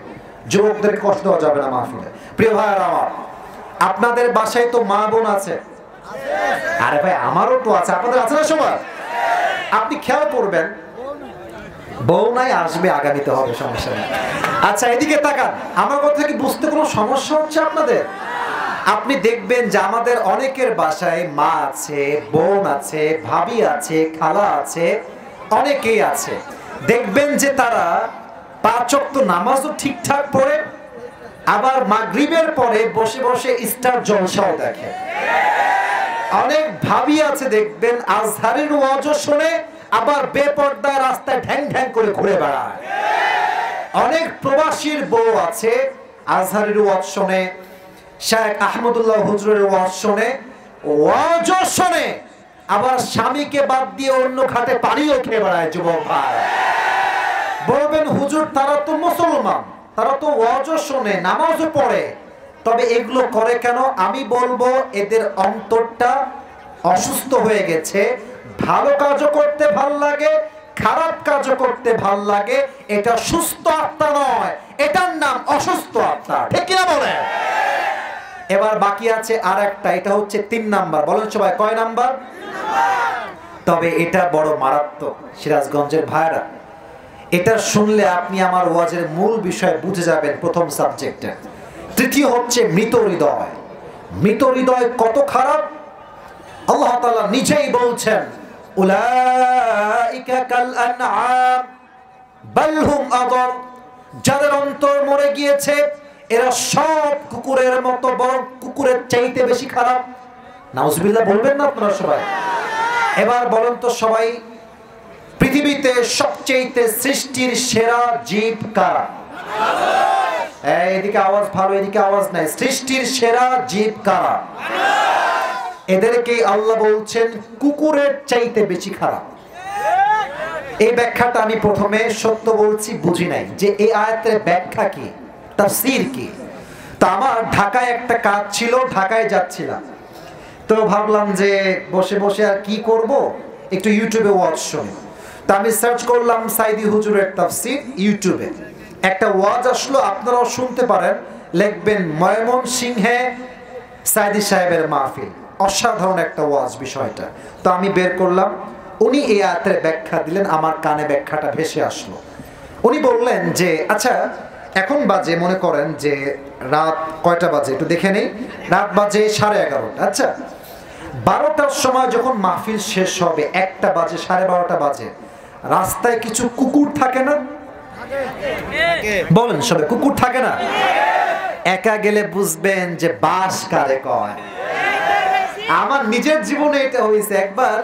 যুবকদেরকে কষ্ট দেওয়া যাবে না মাহফিলে। প্রিয় ভাইয়েরা আমার, আপনাদের বাসায় তো মা বোন আছে। আরে ভাই আমারও তো আছে, আপনাদের আছে না সবার? আপনি খেয়াল করবেন, বউ নাই আসবে, আগামীতে হবে, সমস্যা নেই। আচ্ছা এদিকে তাকান, আমার কথা কি বুঝতে কোনো সমস্যা হচ্ছে আপনাদের? আপনি দেখবেন যে আমাদের অনেকের বাসায় মা আছে, বোন আছে, ভাবি আছে, খালা আছে, অনেকেই আছে। দেখবেন যে তারা 5 ওয়াক্ত নামাজও ঠিকঠাক পড়ে, আবার মাগরিবের পরে বসে বসে স্টার জলসাও দেখে। অনেক ভাবি আছে দেখবেন আজহারের ওয়াজও শুনে, আবার বেপর্দায় রাস্তায় ঢ্যাং ঢ্যাং করে ঘুরে বেড়ায়। অনেক প্রবাসীর বউ আছে আজহারের ওয়াজ শুনে, শেখ আহমদুল্লাহ হুজুরের ওয়াজ শুনে, ওয়াজও শুনে, আবার স্বামীকে বাদ দিয়ে অন্য ঘাটে পানিও খেয়ে বেড়ায়। যুবক ভাই বলবেন হুজুর তারা তো মুসলমান, তারা তো ওয়াজও শুনে, নামাজও পড়ে, তবে এগুলো করে কেন? আমি বলবো এদের অন্তরটা অসুস্থ হয়ে গেছে। ভালো কাজও করতে ভাল লাগে, খারাপ কাজও করতে ভাল লাগে। এটা সুস্থ আত্মা নয়, এটার নাম অসুস্থ আত্মা। ঠিক কিনা বলেন? এবার বাকি আছে আর একটা, এটা হচ্ছে 3 নাম্বার। বলেন সবাই কয় নাম্বার? তবে এটা বড় মারাত্মক সিরাজগঞ্জের ভাইরা। এটা শুনলে আপনি আমার ওয়াজের মূল বিষয় বুঝে যাবেন, প্রথম সাবজেক্টে। তৃতীয় হচ্ছে মৃত হৃদয়। মৃত হৃদয় কত খারাপ আল্লাহ তাআলা নিজেই বলছেন, উলাইকা কাল আনআম বাল হুম আদল। যাদের অন্তর মরে গিয়েছে এরা সব কুকুরের মতো, বরং কুকুরের চাইতে বেশি খারাপ। নাউজুবিল্লাহ বলবেন না আপনারা সবাই? এবার বলেন তো সবাই, পৃথিবীতে সবচেয়ে সৃষ্টির সেরা জীব কারা? এদিকে আওয়াজ ভালো, এদিকে আওয়াজ নাই। সৃষ্টির সেরা জীব কারা? এদেরকে আল্লাহ বলছেন কুকুরের চাইতে বেশি খারাপ। এই ব্যাখ্যাটা আমি প্রথমে সত্য বলছি বুঝি নাই যে এই আয়াতের ব্যাখ্যা কি, তাফসীর কি। তো আমার ঢাকায় একটা কাজ ছিল, ঢাকায় যাচ্ছিলাম, তো ভাবলাম যে বসে বসে আর কি করব, একটু ইউটিউবে ওয়াজ শুনি। তো আমি সার্চ করলাম সাইদি হুজুরের তাফসীর ইউটিউবে। একটা ওয়াজ আসলো, আপনারাও শুনতে পারেন, লিখবেন ময়মনসিংহে সাইদি সাহেবের মাহফিল। অসাধারণ একটা ওয়াজ বিষয়টা। তো আমি বের করলাম, উনি এই আয়াতের ব্যাখ্যা দিলেন, আমার কানে ব্যাখ্যাটা ভেসে আসলো। উনি বললেন যে আচ্ছা এখন বাজে, মনে করেন যে রাত কয়টা বাজে একটু দেখে নেই, রাত বাজে 11:30। আচ্ছা 12টার সময় যখন মাহফিল শেষ হবে, 1টা বাজে, 12:30 বাজে, রাস্তায় কিছু কুকুর থাকে না? বলেন সবাই, কুকুর থাকে না? একা গেলে বুঝবেন যে বাস কারে কয়। আমার নিজের জীবনে এটা হয়েছে। একবার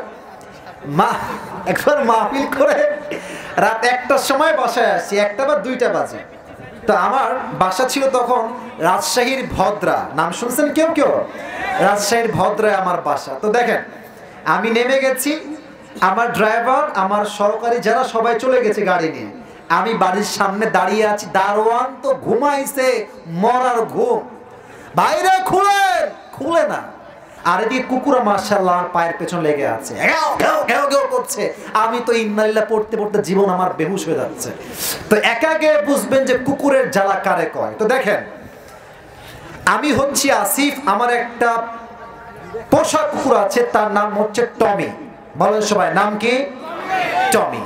মাহফিল করে রাত 1টার সময় বাসায় আসছি, 1টা বা 2টা বাজে। তো আমার বাসা ছিল তখন রাজশাহীর ভদ্রা, নাম শুনছেন কেউ কেউ? রাজশাহীর ভদ্রায় আমার বাসা। তো দেখেন আমি নেমে গেছি, আমার ড্রাইভার, আমার সহকারী যারা সবাই চলে গেছে গাড়ি নিয়ে, আমি বাড়ির সামনে দাঁড়িয়ে আছি। দারোয়ান তো ঘুমাইছে, মরার ঘুম, বাইরে খুলে না। আর এদিকে কুকুরা মাশাআল্লাহ পায়ের পেছন লেগে আছে, করছে। আমি তো ইন্নালিল্লাহ পড়তে পড়তে জীবন আমার বেহুশ হয়ে যাচ্ছে। তো একা গিয়ে বুঝবেন যে কুকুরের জ্বালা কারে কয়। তো দেখেন আমি হচ্ছি আসিফ, আমার একটা পোষা কুকুর আছে, তার নাম হচ্ছে টমি। বলেন সবাই নাম কি? টমি।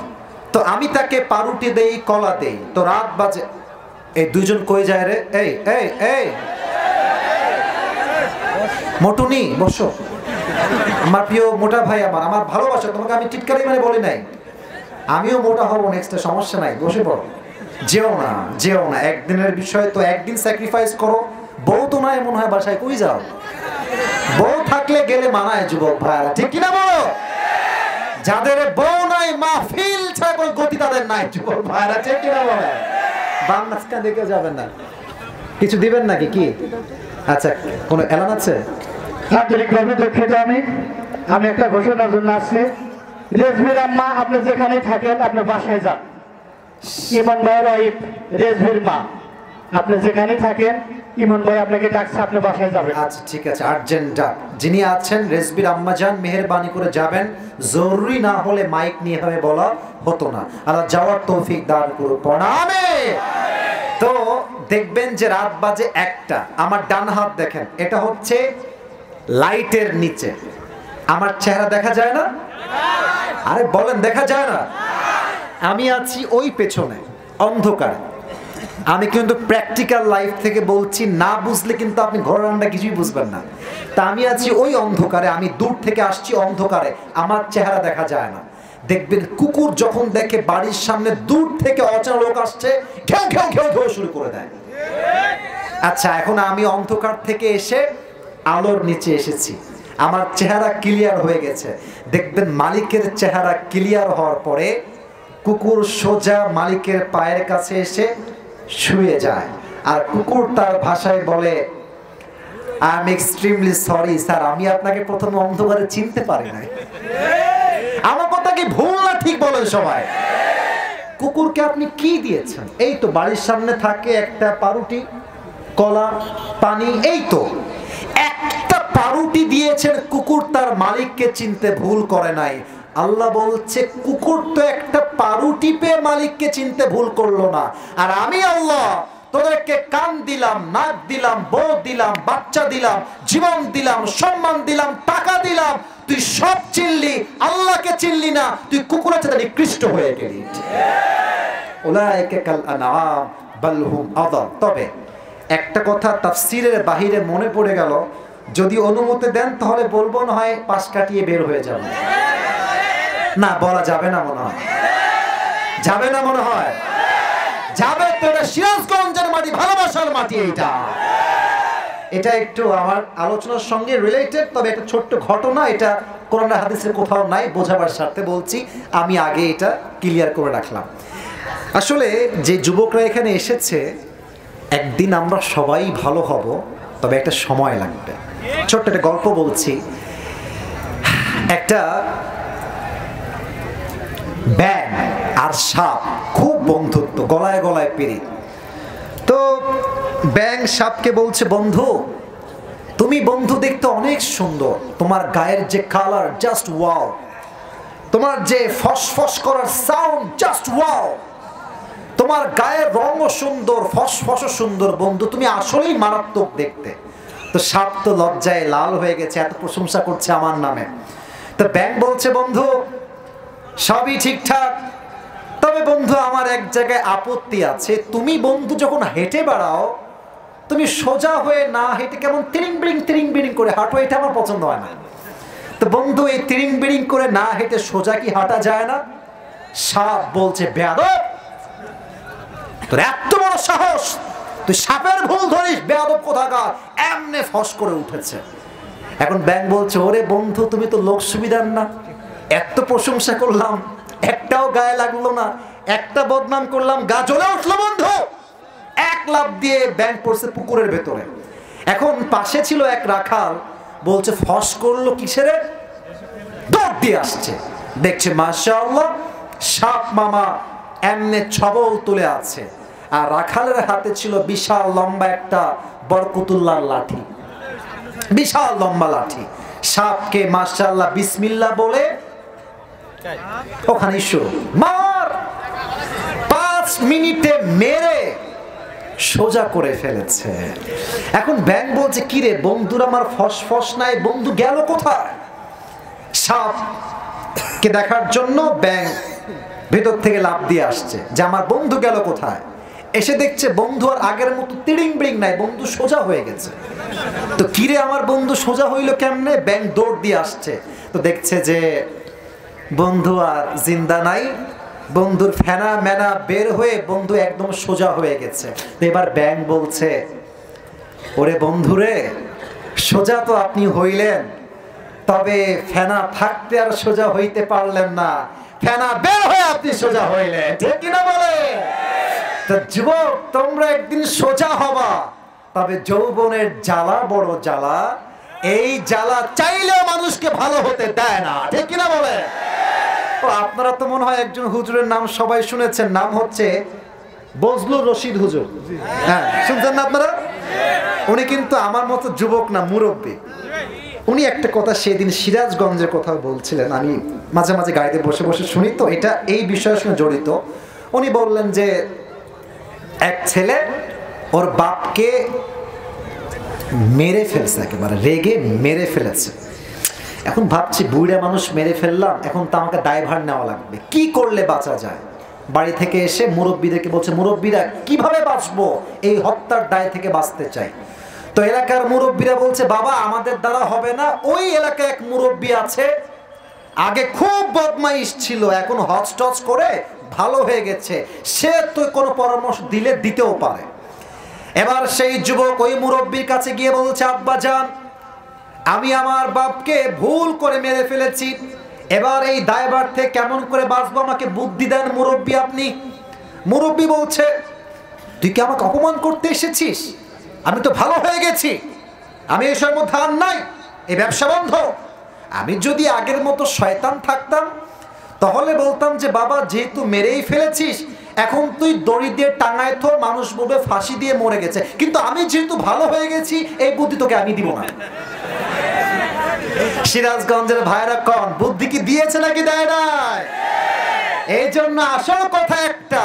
তো আমি তাকে পাউরুটি দেই, কলা দেই। তো রাত বাজে, এই দুইজন কই যায় রে? এই এই এই মোটুনি বসো, আমার প্রিয় মোটা ভাই, আমার ভালোবাসা, তোমাকে আমি টিটকারি মানে বলি নাই, আমিও মোটা হবো নেক্সটে, সমস্যা নাই, বসে পড়ো। যেও না, একদিনের বিষয় তো, একদিন স্যাক্রিফাইস করো। বউ তো নাই মনে হয় বাসায়, কই যাও? বউ থাকলে গেলে মানায় যুবক ভাইরা, ঠিক কিনা বলো? যাদের বউ নাই মাহফিল ছাড়া কোনো গতি তাদের নাই যুবক ভাইরা, ঠিক কিনা বলে? বাম মাঝখান দিকে যাবেন না, কিছু দিবেন নাকি কি? আচ্ছা কোনো এলান আছে? আন্তরিকভাবে দুঃখিত আমি, আমি একটা ঘোষণার জন্য আসছি, রেজভির আম্মা আপনি যেখানেই থাকেন আপনি বাসায় যান। ইমন ভাইয়ের ওয়াইফ রেজভির মা, আপনি যেখানেই থাকেন ইমন ভাই আপনাকে ডাকছে, আপনি বাসায় যাবেন। আচ্ছা ঠিক আছে, আর্জেন্ট ডাক। যিনি আছেন রেজবির আম্মা যান, মেহেরবানি করে যাবেন। জরুরি না হলে মাইক নিয়ে ভাবে বলা হতো না। আল্লাহ যাওয়ার তৌফিক দান করুন। প্রণামে। তো দেখবেন যে রাত বাজে 1টা। আমার ডান হাত দেখেন, এটা হচ্ছে লাইটের নিচে। আমার চেহারা দেখা যায় না? আরে বলেন, দেখা যায় না? আমি আছি ওই পেছনে অন্ধকারে। আমি কিন্তু প্র্যাকটিক্যাল লাইফ থেকে বলছি, না বুঝলে কিন্তু আপনি ঘর রান্না কিছুই বুঝবেন না। তা আমি আছি ওই অন্ধকারে, আমি দূর থেকে আসছি অন্ধকারে, আমার চেহারা দেখা যায় না। দেখবেন কুকুর যখন দেখে বাড়ির সামনে দূর থেকে অচেনা লোক আসছে, ঘেউ ঘেউ ঘেউ ঘেউ শুরু করে দেয়। আচ্ছা, এখন আমি অন্ধকার থেকে এসে আলোর নিচে এসেছি, আমার চেহারা ক্লিয়ার হয়ে গেছে। দেখবেন মালিকের চেহারা ক্লিয়ার হওয়ার পরে কুকুর সোজা মালিকের পায়ের কাছে এসে শুয়ে যায়। আর কুকুর তার ভাষায় বলে, I am extremely sorry sir, আমি আপনাকে প্রথমে অন্ধকারে চিনতে পারি নাই। আমার কথা কি ভুল না ঠিক বলেন সবাই? কুকুরকে আপনি কি দিয়েছেন? এই তো বাড়ির সামনে থাকে একটা পাউরুটি, কলা, পানি, এই তো একটা পাউরুটি দিয়েছেন। কুকুর তার মালিককে চিনতে ভুল করে নাই। আল্লাহ বলছে কুকুর তো একটা পাউরুটি পেয়ে মালিককে চিনতে ভুল করলো না। আর আমি আল্লাহ তোদেরকে কান দিলাম, নাক দিলাম, বউ দিলাম, বাচ্চা দিলাম, জীবন দিলাম, সম্মান দিলাম, টাকা দিলাম, তুই সব চিনলি, আল্লাহকে চিনলি না, তুই কুকুরের সাথে নিকৃষ্ট হয়ে গেলি। উলাইকা কাল আনআম বাল হুম আযাল। তবে একটা কথা তাফসীরের বাহিরে মনে পড়ে গেল, যদি অনুমতি দেন তাহলে বলবো, না হয় পাশ কাটিয়ে বের হয়ে যাব। না, বলা যাবে না মনে হয়। যাবে না মনে হয়? যাবে তো। এটা সিরাজগঞ্জের মাটি, ভালোবাসার মাটি। এটা একটু আমার আলোচনার সঙ্গে রিলেটেড, তবে একটা ছোট্ট ঘটনা। এটা কোরআন হাদিসের কোথাও নাই, বোঝাবার স্বার্থে বলছি, আমি আগে এটা ক্লিয়ার করে রাখলাম। আসলে যে যুবকরা এখানে এসেছে, একদিন আমরা সবাই ভালো হব, তবে একটা সময় লাগবে। ছোট্ট একটা গল্প বলছি। একটা ব্যাঙ আর সাপ খুব বন্ধুত্ব, গলায় গলায় পেরে। তো ব্যাঙ সাপকে বলছে, বন্ধু তুমি বন্ধু দেখতে অনেক সুন্দর, তোমার গায়ের যে কালার জাস্ট ওয়াও, তোমার যে ফসফস করার সাউন্ড জাস্ট ওয়াও, তোমার গায়ের রঙও সুন্দর, ফসফসও সুন্দর, বন্ধু তুমি আসলেই মারাত্মক দেখতে। তো সাপ তো লজ্জায় লাল হয়ে গেছে, এত প্রশংসা করছে আমার নামে। তো ব্যাঙ বলছে, বন্ধু সবই ঠিকঠাক, তবে বন্ধু আমার এক জায়গায় আপত্তি আছে। তুমি বন্ধু যখন হেঁটে বেড়াও, তুমি সোজা হয়ে না হেঁটে কেমন তিরিং বিরিং করে হাঁটো, এটা আমার পছন্দ হয় না। তো বন্ধু এই তিরিং বিরিং করে না হেঁটে সোজা কি হাঁটা যায় না? সাপ বলছে, বেয়াদব, তোর এত বড় সাহস, তুই সাপের ভুল ধরিস, বেয়াদব কোথাকার। এমনে ফস করে উঠেছে। এখন ব্যাঙ বলছে, ওরে বন্ধু তুমি তো লোক সুবিধার না, এত প্রশংসা করলাম, একটাও গায়ে লাগলো না, একটা বদনাম করলাম, গা জ্বলে উঠলো বন্ধু। এক লাফ দিয়ে ব্যাঙ পড়ছে পুকুরের ভেতরে। এখন পাশে ছিল এক রাখাল, বলছে ফস করলো কিসেরে? দৌড় দিয়ে আসছে, দেখছে মাশাআল্লাহ সাপ মামা এমনে ছবল তুলে আছে, আর রাখালের হাতে ছিল বিশাল লম্বা একটা বরকতুল্লাহর লাঠি, বিশাল লম্বা লাঠি। সাপকে মাশাআল্লাহ বিসমিল্লাহ বলে ওখানে শুরু, মার। 5 মিনিটে মেরে সোজা করে ফেলেছে। এখন ব্যাঙ বলছে, কিরে বন্ধুর আমার ফসফস নাই, বন্ধু গেল কোথায়? সাপকে দেখার জন্য ব্যাঙ ভেতর থেকে লাফ দিয়ে আসছে যে আমার বন্ধু গেল কোথায়। এসে দেখছে বন্ধু আর আগের মতো তিড়িং বিড়িং নাই, বন্ধু সোজা হয়ে গেছে। তো কিরে আমার বন্ধু সোজা হইল কেমনে? ব্যাঙ দৌড় দিয়ে আসছে, তো দেখছে যে বন্ধু আর জিন্দা নাই, বন্ধুর ফেনা মেনা বের হয়ে বন্ধু একদম সোজা হয়ে গেছে। তো এবার ব্যাঙ বলছে, ওরে বন্ধুরে, সোজা তো আপনি হইলেন, তবে ফেনা থাকতে আর সোজা হইতে পারলেন না, ফেনা বের হয়ে আপনি সোজা হইলেন, ঠিক কিনা বলে? তো যুবক, তোমরা একদিন সোজা হবা, তবে যৌবনের জ্বালা বড় জ্বালা, এই জ্বালা চাইলেও মানুষকে ভালো হতে দেয় না, ঠিক কিনা বলে? ও আপনারা তো মনে হয় একজন হুজুরের নাম সবাই শুনেছেন, নাম হচ্ছে বজলুর রশিদ হুজুর। হ্যাঁ, শুনছেন না আপনারা? উনি কিন্তু আমার মতো যুবক না, মুরব্বী। উনি একটা কথা সেদিন সিরাজগঞ্জের কথা বলছিলেন, আমি মাঝে মাঝে গাড়িতে বসে বসে শুনি, তো এটা এই বিষয়ের সঙ্গে জড়িত। উনি বললেন যে এক ছেলে ওর বাপকে মেরে ফেলছে, একেবারে রেগে মেরে ফেলেছে। এখন ভাবছি বুড়া মানুষ মেরে ফেললাম, এখন তো আমাকে দায়ভার নেওয়া লাগবে, কি করলে বাঁচা যায়। বাড়ি থেকে এসে মুরব্বীদেরকে বলছে, মুরব্বীরা কিভাবে বাঁচবো, এই হত্যার দায় থেকে বাঁচতে চাই। তো এলাকার মুরব্বীরা বলছে, বাবা আমাদের দ্বারা হবে না। ওই এলাকায় এক মুরব্বী আছে, আগে খুব বদমাইশ ছিল, এখন হচটচ করে ভালো হয়ে গেছে, সে তো কোনো পরামর্শ দিলে দিতেও পারে। এবার সেই যুবক ওই মুরব্বীর কাছে গিয়ে বলছে, আব্বা জান, আমি আমার বাপকে ভুল করে মেরে ফেলেছি, এবার এই দায়ভার থেকে কেমন করে বাঁচবো, আমাকে বুদ্ধি দেন মুরব্বী আপনি। মুরব্বী বলছে, তুই কি আমাকে অপমান করতে এসেছিস? আমি তো ভালো হয়ে গেছি, আমি এসবের মধ্যে আর নাই, এই ব্যবসা বন্ধ। আমি যদি আগের মতো শয়তান থাকতাম তাহলে বলতাম যে বাবা যেহেতু মেরেই ফেলেছিস, এখন তুই দড়ি দিয়ে টাঙায় তো, মানুষ বলবে ফাঁসি দিয়ে মরে গেছে, কিন্তু আমি যেহেতু ভালো হয়ে গেছি, এই বুদ্ধি তোকে আমি দিব না। সিরাজগঞ্জের ভাইরা কন, বুদ্ধি কি দিয়েছে নাকি দেয় নাই? এই জন্য আসল কথা একটা,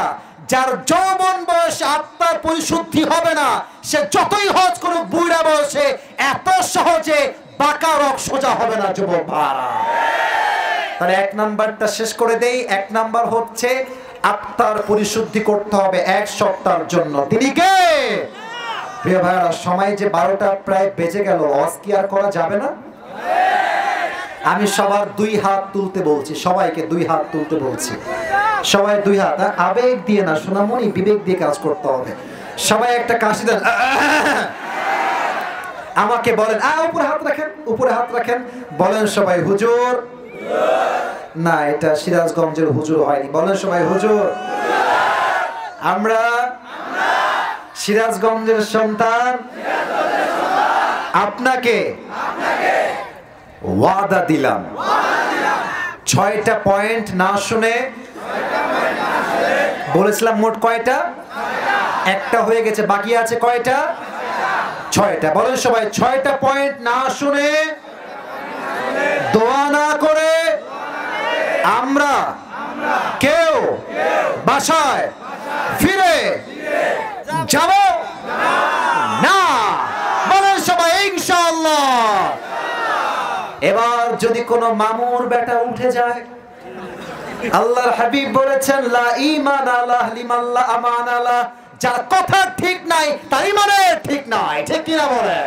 যার যৌবন বয়সে আত্মার পরিশুদ্ধি হবে না, সে যতই হজ করুক বুড়া বয়সে এত সহজে বাঁকা রক সোজা হবে না যুবক ভাইরা। তাহলে এক নাম্বারটা শেষ করে দেই। এক নাম্বার হচ্ছে আত্মার পরিশুদ্ধি করতে হবে 1 সপ্তাহের জন্য। তিনি কে? প্রিয় ভাইরা, সময় যে 12টা প্রায় বেজে গেল, ওয়াজ কি আর করা যাবে না? আমি সবার 2 হাত তুলতে বলছি, সবাইকে 2 হাত তুলতে বলছি, সবাই 2 হাত। আবেগ দিয়ে না সোনামণি, বিবেক দিয়ে কাজ করতে হবে। সবাই একটা কাশি দেন, আমাকে বলেন, উপরে হাত রাখেন, উপরে হাত রাখেন, বলেন সবাই হুজুর। না, এটা সিরাজগঞ্জের হুজুর হয়নি, বলেন সবাই হুজুর। আমরা সিরাজগঞ্জের সন্তান, আপনাকে ওয়াদা দিলাম 6টা পয়েন্ট না শুনে, বলেছিলাম মোট কয়টা? 1টা হয়ে গেছে, বাকি আছে কয়টা? 6টা। বলেন সবাই, 6টা পয়েন্ট না শুনে, দোয়া না করে আমরা কেউ বাসায় ফিরে যাব না। বলেন সবাই ইনশাআল্লাহ। এবার যদি কোনো মামুর বেটা উঠে যায়, আল্লাহর হাবিব বলেছেন, লা ঈমান আলা লিমান লা আমান আলা, যার কথা ঠিক নাই তার ঈমানের ঠিক নাই, ঠিক কিনা বলে?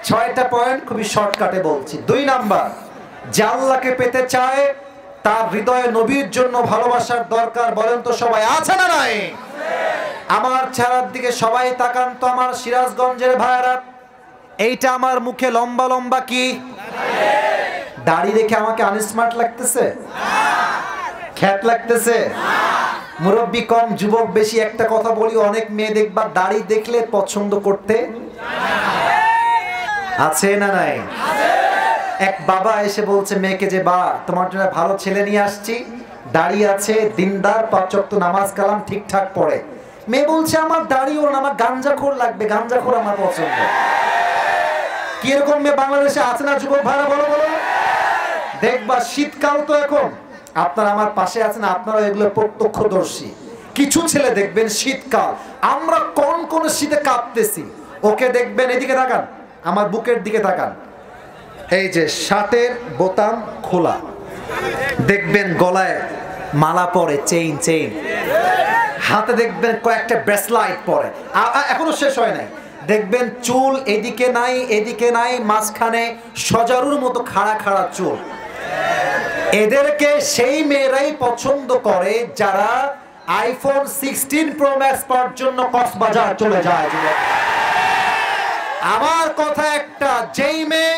6টা পয়েন্ট খুবই শর্টকাটে বলছি। 2 নাম্বার, যে আল্লাহকে পেতে চায় তার হৃদয়ে নবীর জন্য ভালোবাসার দরকার। বলেন তো সবাই, আছে না নাই? আমার চেহারার দিকে সবাই তাকান তো, আমার সিরাজগঞ্জের ভাইরা। এইটা আমার মুখে লম্বা লম্বা কি দাড়ি রেখে আমাকে আনস্মার্ট লাগতেছে? খ্যাত লাগতেছে? মুরব্বী কম, যুবক বেশি। একটা কথা বলি, অনেক মেয়ে দেখবা দাড়ি দেখলে পছন্দ করতে আছে না নাই? এক বাবা এসে বলছে মেয়েকে যে, বা তোমার জন্য ভালো ছেলে নিয়ে আসছি, দাড়ি আছে, দিনদার, 5 ওয়াক্ত নামাজ কালাম ঠিকঠাক পড়ে। মেয়ে বলছে, আমার দাড়ি ওর না, আমার গাঞ্জাখোর লাগবে, গাঞ্জাখোর আমার পছন্দ। কি এরকম মেয়ে বাংলাদেশে আছে না যুবক ভাইরা? বলো বলো। দেখবা শীতকাল তো এখন, আপনারা আমার পাশে আছেন, আপনারা এগুলো প্রত্যক্ষদর্শী। কিছু ছেলে দেখবেন শীতকাল, আমরা কোন শীতে কাঁপতেছি, ওকে দেখবেন, এদিকে তাকান, আমার বুকের দিকে তাকান, এই যে শার্টের বোতাম খোলা, দেখবেন গলায় মালা পরে, চেইন, হাতে দেখবেন কয়েকটা ব্রেসলাইট পরে, এখনো শেষ হয় নাই। দেখবেন চুল এদিকে নাই এদিকে নাই, মাঝখানে সজারুর মতো খাড়া খাড়া চুল। এদেরকে সেই মেয়েরাই পছন্দ করে যারা আইফোন 16 প্রো ম্যাক্স পাওয়ার জন্য কক্সবাজার চলে যায়। আমার কথা একটা, যেই মেয়ে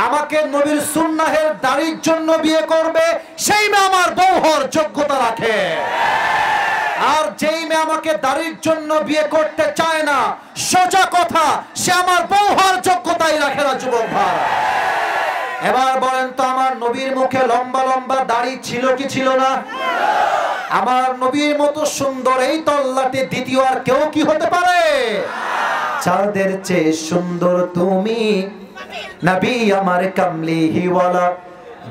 আমাকে নবীর সুন্নাহের দাড়ির জন্য বিয়ে করবে, সেই মেয়ে আমার বউ হওয়ার যোগ্যতা রাখে। আর যেই মেয়ে আমাকে দাড়ির জন্য বিয়ে করতে চায় না, সোজা কথা, সে আমার বউ হওয়ার যোগ্যতাই রাখে না যুবক ভাই। এবার বলেন তো, আমার নবীর মুখে লম্বা লম্বা দাড়ি ছিল কি ছিল না? আমার নবীর মতো সুন্দর এই তল্লাটে দ্বিতীয় আর কেউ কি হতে পারে? চাঁদের চেয়ে সুন্দর তুমি, নবী আমার কামলিওয়ালা,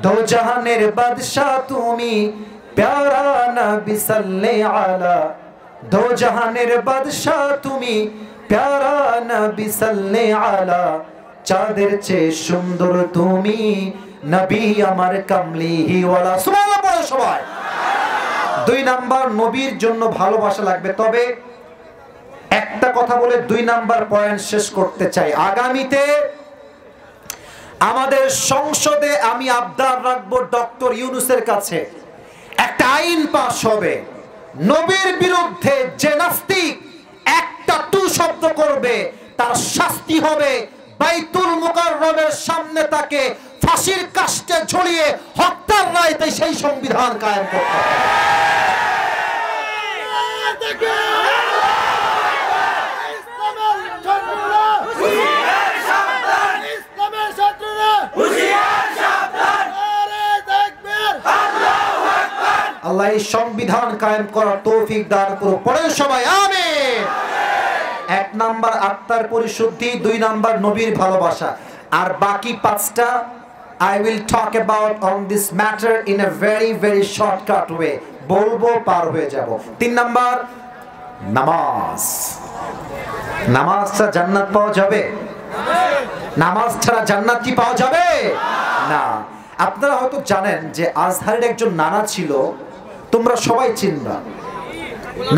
দো জাহানের বাদশাহ তুমি, প্যারা নবী সাল্লাল্লাহু আলা, দো জাহানের বাদশাহ তুমি, প্যারা নবী সাল্লাল্লাহু আলা, চাঁদের চেয়ে সুন্দর তুমি, নবী আমার কামলিওয়ালা। সুবহানাল্লাহ বলো সবাই। 2 নাম্বার, নবীর জন্য ভালোবাসা লাগবে। তবে একটা কথা বলে 2 নাম্বার পয়েন্ট শেষ করতে চাই। আগামীতে আমাদের সংসদে আমি আবদার রাখবো ডক্টর ইউনূসের কাছে, একটা আইন পাস হবে, নবীর বিরুদ্ধে যে নাস্তিক একটা টু শব্দ করবে তার শাস্তি হবে বাইতুল মুকাররমের সামনে তাকে ফাঁসির কাস্টে ঝুলিয়ে হত্যার রায়। তাই সেই সংবিধান কায়েম করতে হবে। আল্লাহ এই সংবিধান কায়েম করার তৌফিক দান করুন। পড়েন সবাই আমিন। 1 নাম্বার আত্মার পরিশুদ্ধি, 2 নাম্বার নবীর ভালোবাসা, আর বাকি 5টা I will talk about on this matter in a very very shortcut way. বলবো পার হয়ে যাব। 3 নাম্বার নামাজ। নামাজ ছাড়া জান্নাত পাওয়া যাবে? নামাজ ছাড়া জান্নাত কি পাওয়া যাবে? না। আপনারা হয়তো জানেন যে আজহারের একজন নানা ছিল, তোমরা সবাই চিনবা,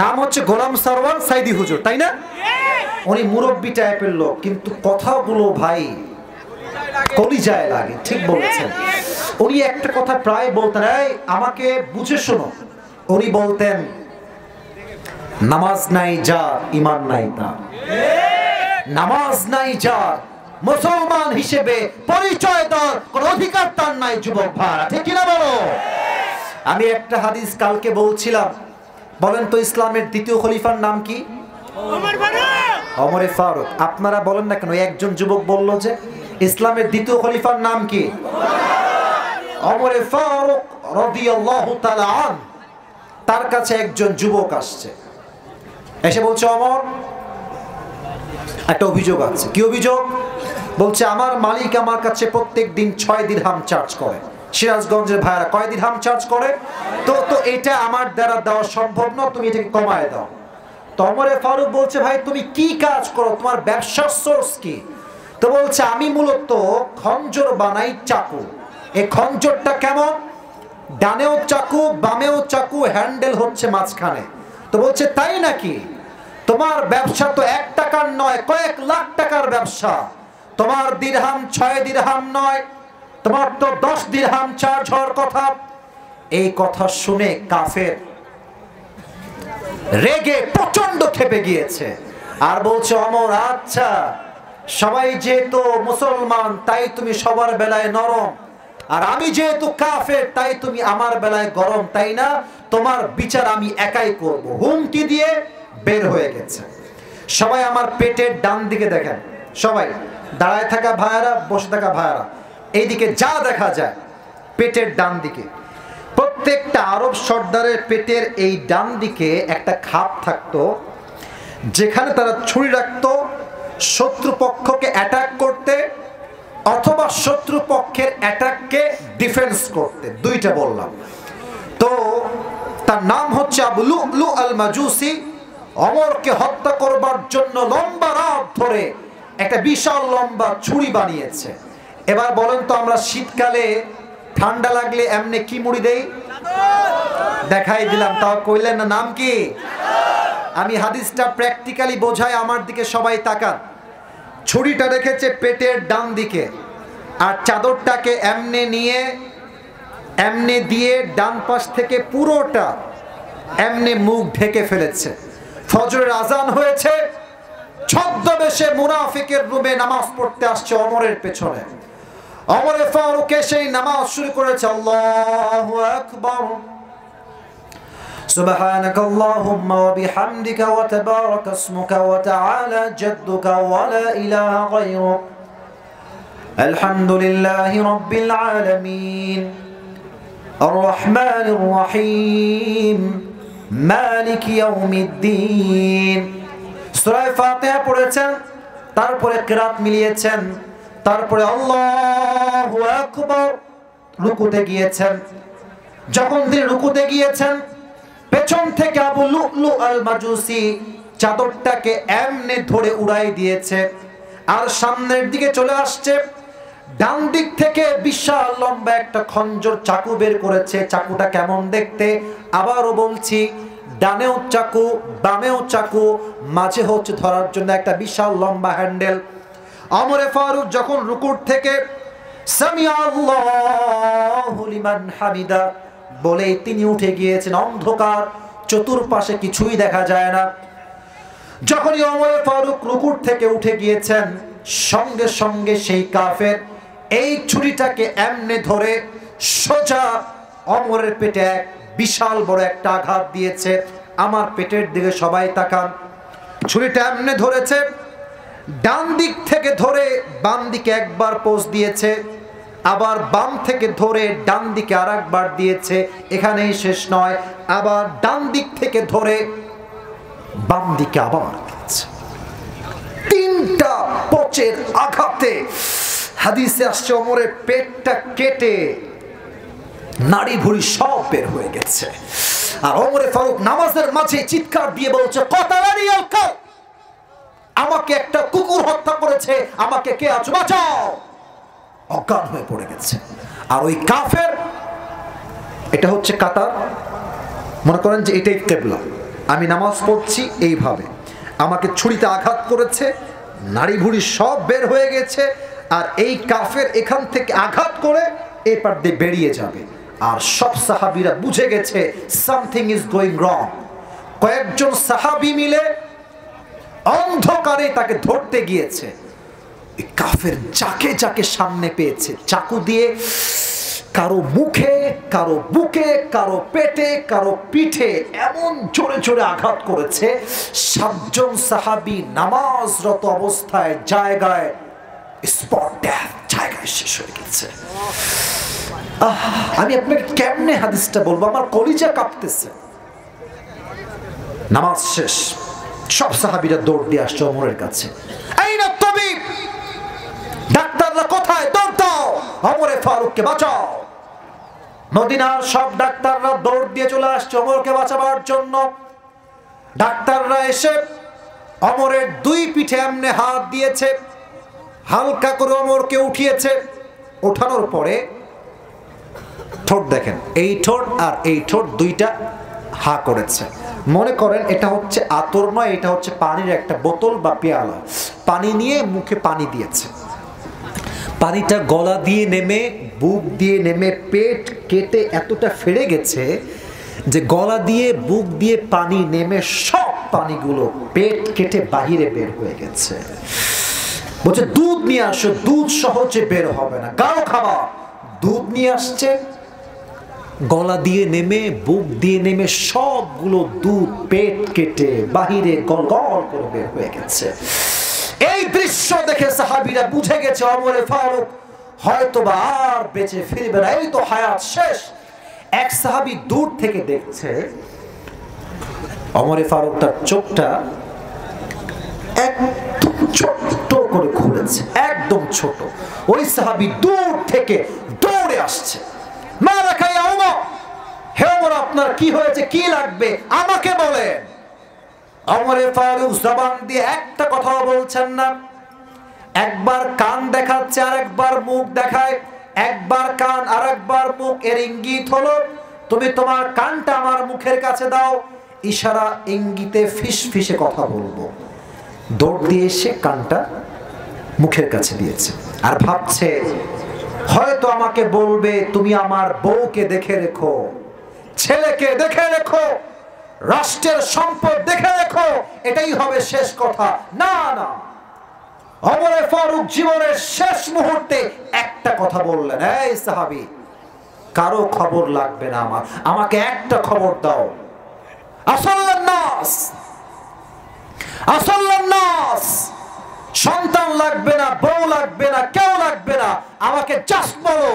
নাম হচ্ছে গোলাম সারওয়ার সাইদি হুজুর, তাই না? উনি মুরব্বী টাইপের লোক, কিন্তু কথাগুলো ভাই কলিজায় লাগে। ঠিক বলেছেন। উনি একটা কথা প্রায় বলতেন, এই আমাকে বুঝে শোনো। উনি বলতেন, নামাজ নাই যার ঈমান নাই তার। নামাজ নাই যার, মুসলমান হিসেবে পরিচয় দেওয়ার কোন অধিকার তার নাই যুবক ভাইরা। ঠিক কিনা বলো? আমি একটা হাদিস কালকে বলছিলাম, বলেন তো ইসলামের দ্বিতীয় খলিফার নাম কি? ওমর ফারুক। আপনারা বলেন না কেন? একজন যুবক বলল যে ইসলামের দ্বিতীয় খলিফার নাম কি? ওমর ফারুক রাদিয়াল্লাহু তাআলা আন। তার কাছে একজন যুবক আসছে, এসে বলছে, ওমর একটা অভিযোগ আছে। কি অভিযোগ? বলছে, আমার মালিক আমার কাছে প্রত্যেক দিন 6 দিরহাম চার্জ করে। সিরাজগঞ্জের ভাইরা কয় দিরহাম চার্জ করে? তো এটা আমার দ্বারা দেওয়া সম্ভব না, তুমি এটাকে কমায় দাও। তো ওমর ফারুক বলছে, ভাই তুমি কি কাজ করো, তোমার ব্যবসার সোর্স কি? তো বলছে, আমি মূলত খঞ্জর বানাই, চাকু। এই খঞ্জরটা কেমন? ডানেও চাকু বামেও চাকু, হ্যান্ডেল হচ্ছে মাঝখানে। তো বলছে, তাই নাকি? তোমার ব্যবসা তো 1 টাকার নয়, কয়েক লাখ টাকার ব্যবসা। তোমার দিরহাম 6 দিরহাম নয়, তোমার তো 10 দিরহাম চার্জ হওয়ার কথা। এই কথা শুনে কাফের রেগে প্রচন্ড ক্ষেপে গিয়েছে, আর বলছে, ওমর আচ্ছা, সবাই যেহেতু মুসলমান তাই তুমি সবার বেলায় নরম, আর আমি যেহেতু কাফের তাই তুমি আমার বেলায় গরম, তাই না? তোমার বিচার আমি একাই করব। হুমকি দিয়ে বের হয়ে গেছে। সবাই আমার পেটের ডান দিকে দেখেন, সবাই দাঁড়ায় থাকা ভাইয়ারা, বসে থাকা ভাইয়ারা, এইদিকে যা দেখা যায় পেটের ডান দিকে, প্রত্যেকটা আরব সর্দারের পেটের এই ডান দিকে একটা খাপ থাকতো, যেখানে তারা ছুরি রাখতো শত্রুপক্ষকে অ্যাটাক করতে অথবা শত্রুপক্ষের অ্যাটাককে ডিফেন্স করতে। 2টা বললাম। তো তার নাম হচ্ছে আবু লু'লু আল মাজুসি। ওমরকে হত্যা করবার জন্য লম্বা রাত ধরে একটা বিশাল লম্বা ছুরি বানিয়েছে। এবার বলেন তো, আমরা শীতকালে ঠান্ডা লাগলে এমনি কি মুড়ি দেই? দেখাই দিলাম, তাও কইলেন না নাম কি? আমি হাদিসটা প্র্যাকটিক্যালি বোঝাই, আমার দিকে সবাই তাকান। ছুরিটা রেখেছে পেটের ডান দিকে, আর চাদরটাকে এমনি নিয়ে এমনি দিয়ে ডান পাশ থেকে পুরোটা এমনি মুখ ঢেকে ফেলেছে। ফজরের আজান হয়েছে, ছদ্মবেশে মুনাফিকের রুমে নামাজ পড়তে আসছে ওমরের পেছনে। ওমর ফারুক সেই নামাজ শুরু করেছে, আল্লাহু আকবার, سبحانك اللهم وبحمدك وتبارك اسمك وتعالى جدك ولا إله غيرك الحمد لله رب العالمين الرحمن الرحيم مالك يوم الدين সূরা ফাতিহা পড়েছেন, তারপরে কিরাত মিলিয়েছেন, তারপরে আল্লাহু আকবার রুকুতে গিয়েছেন। যখন তিনি রুকুতে গিয়েছেন, পেছন থেকে আবু লুলু আল মাজুসি চাদরটাকে এমনি ধরে উড়াই দিয়েছে আর সামনের দিকে চলে আসছে। ডান দিক থেকে বিশাল লম্বা একটা খঞ্জর চাকু বের করেছে। চাকুটা কেমন দেখতে আবারও বলছি, ডানেও চাকু বামেও চাকু, মাঝে হচ্ছে ধরার জন্য একটা বিশাল লম্বা হ্যান্ডেল। ওমর ফারুক যখন রুকুর থেকে সামিআ আল্লাহু লিমান হামিদা বলেই তিনি উঠে গিয়েছেন। অন্ধকার, চতুর্পাশে কিছুই দেখা যায় না। যখনই ওমর ফারুক রুকুর থেকে উঠে গিয়েছেন, সঙ্গে সঙ্গে সেই কাফের এই ছুরিটাকে এমনে ধরে সোজা ওমরের পেটে এক বিশাল বড় একটা আঘাত দিয়েছে। আমার পেটের দিকে সবাই তাকান। ছুরিটা এমনে ধরেছে, ডান দিক থেকে ধরে বাম দিকে একবার পোজ দিয়েছে, আবার বাম থেকে ধরে ডান দিকে আরেকবার দিয়েছে। এখানেই শেষ নয়, আবার ডান দিক থেকে ধরে বাম দিকে আবার দিয়েছে। তিনটা পচের আঘাতে হাদিসে আসছে ওমরের পেটটা কেটে নাড়ি ভুঁড়ি সব বের হয়ে গেছে। আর ওমর ফারুক নামাজের মাঝে চিৎকার দিয়ে বলছে, কতালানি আল কাল, আমাকে একটা কুকুর হত্যা করেছে, আমাকে কে আছো বাঁচাও। অজ্ঞান হয়ে পড়ে গেছে। আর ওই কাফের, এটা হচ্ছে কাতার, মনে করেন যে এটাই কিবলা, আমি নামাজ পড়ছি এইভাবে, আমাকে ছুরিতে আঘাত করেছে, নাড়ি ভুঁড়ি সব বের হয়ে গেছে। আর এই কাফের এখান থেকে আঘাত করে এই পার দিয়ে বেরিয়ে যাবে। আর সব সাহাবীরা বুঝে গেছে সামথিং ইজ গোয়িং রং। কয়েকজন সাহাবী মিলে অন্ধকারে তাকে ধরতে গিয়েছে। এই কাফের যাকে যাকে সামনে পেয়েছে চাকু দিয়ে কারো মুখে, কারো বুকে, কারো পেটে, কারো পিঠে এমন জোরে জোরে আঘাত করেছে, 7 জন সাহাবী নামাজরত অবস্থায় জায়গায় স্পট ডেথ, জায়গায় শেষ হয়ে গেছে। আমি আপনাকে কেমনে হাদিসটা বলবো, আমার কলিজা কাঁপতেছে। নামাজ শেষ, সব সাহাবীরা দৌড় দিয়ে আসছে ওমরের কাছে। এই না তাবিব, ডাক্তাররা কোথায়, দৌড় দাও, ওমরে ফারুককে বাঁচাও। মদিনার সব ডাক্তাররা দৌড় দিয়ে চলে আসছে ওমরকে বাঁচাবার জন্য। ডাক্তাররা এসে ওমরের 2 পিঠে এমনে হাত দিয়েছে, হালকা করে ওমরকে উঠিয়েছে। ওঠানোর পরে ঠোঁট দেখেন, এই ঠোঁট আর এই ঠোঁট দুইটা হা করেছে। মনে করেন এটা হচ্ছে আতর নয়, এটা হচ্ছে পানির একটা বোতল বা পেয়ালা। পানি নিয়ে মুখে পানি দিয়েছে। পানিটা গলা দিয়ে নেমে, বুক দিয়ে নেমে, পেট কেটে এতটা ফেড়ে গেছে যে গলা দিয়ে বুক দিয়ে পানি নেমে সব পানিগুলো পেট কেটে বাহিরে বের হয়ে গেছে। বলছে দুধ নিয়ে আসো, দুধ সহজে বের হবে না, গাঢ় খাবার। দুধ নিয়ে আসছে, গলা দিয়ে নেমে, বুক দিয়ে নেমে সবগুলো দুধ পেট কেটে বাহিরে গল গল করে বের হয়ে গেছে। এই দৃশ্য দেখে সাহাবীরা বুঝে গেছে ওমর ফারুক হয়তোবা আর বেঁচে ফিরবে না, এই তো হায়াত শেষ। এক সাহাবী দূর থেকে দেখছে ওমর ফারুক তার চোখটা একদম ছোট্ট করে খুলেছে, একদম ছোট। ওই সাহাবী দূর থেকে দৌড়ে আসছে, মা রাখাই ওমর, হে ওমর আপনার কি হয়েছে, কি লাগবে আমাকে বলেন। ওমর ফারুক জবান দিয়ে একটা কথাও বলছেন না। একবার কান দেখাচ্ছে, আরেকবার মুখ দেখায়, একবার কান আরেকবার মুখ। এর ইঙ্গিত হলো তুমি তোমার কানটা আমার মুখের কাছে দাও, ইশারা ইঙ্গিতে ফিসফিসে কথা বলবো। দৌড় দিয়ে এসে কানটা মুখের কাছে দিয়েছে আর ভাবছে হয়তো আমাকে বলবে তুমি আমার বউকে দেখে রেখো, ছেলেকে দেখে রেখো, রাষ্ট্রের সম্পদ দেখে রেখো, এটাই হবে শেষ কথা। না না, ওমর ফারুক জীবনের শেষ মুহূর্তে একটা কথা বললেন, এই সাহাবী কারো খবর লাগবে না আমার, আমাকে একটা খবর দাও, আসাল্লান নাস, আসাল্লান নাস। সন্তান লাগবে না, বউ লাগবে না, কেউ লাগবে না, আমাকে জাস্ট বলো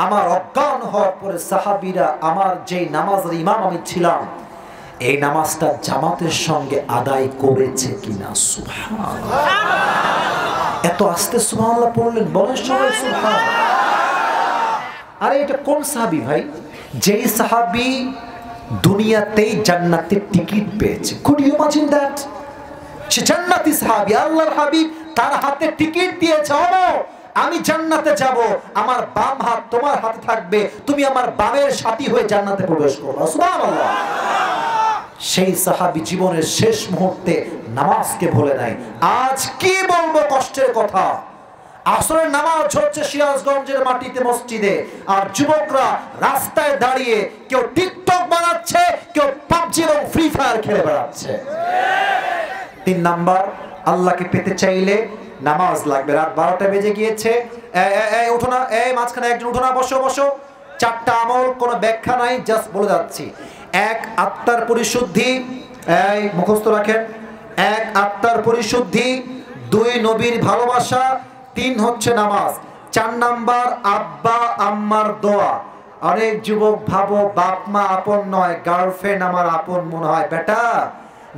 আমার অজ্ঞান হওয়ার পরে সাহাবীরা আমার যেই নামাজের ইমাম আমি ছিলাম এই নামাজটা জামাতের সঙ্গে আদায় করেছে কিনা। সুবহানাল্লাহ। এত আস্তে সুবহানাল্লাহ পড়লেন, বলেন সবাই সুবহানাল্লাহ। আরে এটা কোন সাহাবী ভাই? যেই সাহাবী দুনিয়াতেই জান্নাতের টিকিট পেয়েছে। Could you imagine that? সে জান্নাতি সাহাবী, আল্লাহর হাবিব তার হাতে টিকিট দিয়েছে, আমি জান্নাতে যাব, আমার বাম হাত তোমার হাতে থাকবে, তুমি আমার বামের সাথী হয়ে জান্নাতে প্রবেশ করবে। সুবহানাল্লাহ। সেই সাহাবী জীবনের শেষ মুহূর্তে নামাজকে ভুলে নাই। আজ কি বলবো কষ্টের কথা, আসরের নামাজ হচ্ছে সিরাজগঞ্জের মাটিতে মসজিদে, আর যুবকরা রাস্তায় দাঁড়িয়ে কেউ টিকটক বানাচ্ছে, কেউ পাবজি এবং ফ্রি ফায়ার খেলে বেড়াচ্ছে। 3 নাম্বার, আল্লাহকে পেতে চাইলে নামাজ লাগবে। রাত 12টা বেজে গিয়েছে, উঠো না, মাঝখানে একজন উঠো না, বসো বসো। 4টা আমল, কোনো ব্যাখ্যা নাই, জাস্ট বলে যাচ্ছি। 1 আত্মার পরিশুদ্ধি, মুখস্থ রাখেন। 1 আত্মার পরিশুদ্ধি, 2 নবীর ভালোবাসা, 3 হচ্ছে নামাজ। 4 নাম্বার আব্বা আম্মার দোয়া। অনেক যুবক ভাবো বাপ মা আপন নয়, গার্লফ্রেন্ড আমার আপন মনে হয়। বেটা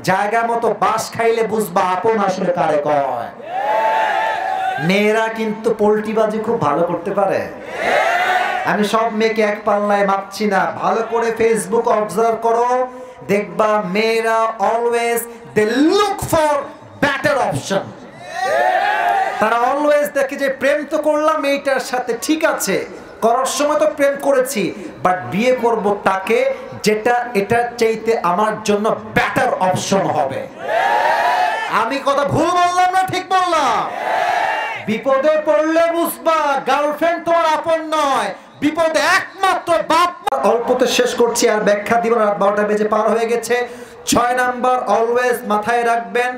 জায়গা মতো বাস খাইলে বুঝবা আপন আসলে কারে কয়। মেয়েরা কিন্তু পোল্ট্রিবাজি খুব ভালো করতে পারে। আমি সব মেয়েকে এক পাল্লায় মাপছি না, ভালো করে ফেসবুক অবজার্ভ করো, দেখবা মেয়েরা always they look for better option. তারা অলওয়েজ দেখে যে প্রেম তো করলাম এইটার সাথে, ঠিক আছে করার সময় তো প্রেম করেছি, বাট বিয়ে করব তাকে যেটা এটার চাইতে আমার জন্য বেটার অপশন হবে। আমি কথা ভুল বললাম না ঠিক বললাম? বিপদে পড়লে বুঝবা গার্লফ্রেন্ড তোমার আপন নয়, বিপদে একমাত্র বাপ। অল্পতে শেষ করছি, আর ব্যাখ্যা দিব না, রাত 12টা বেজে পার হয়ে গেছে। 6 নাম্বার অলওয়েজ মাথায় রাখবেন,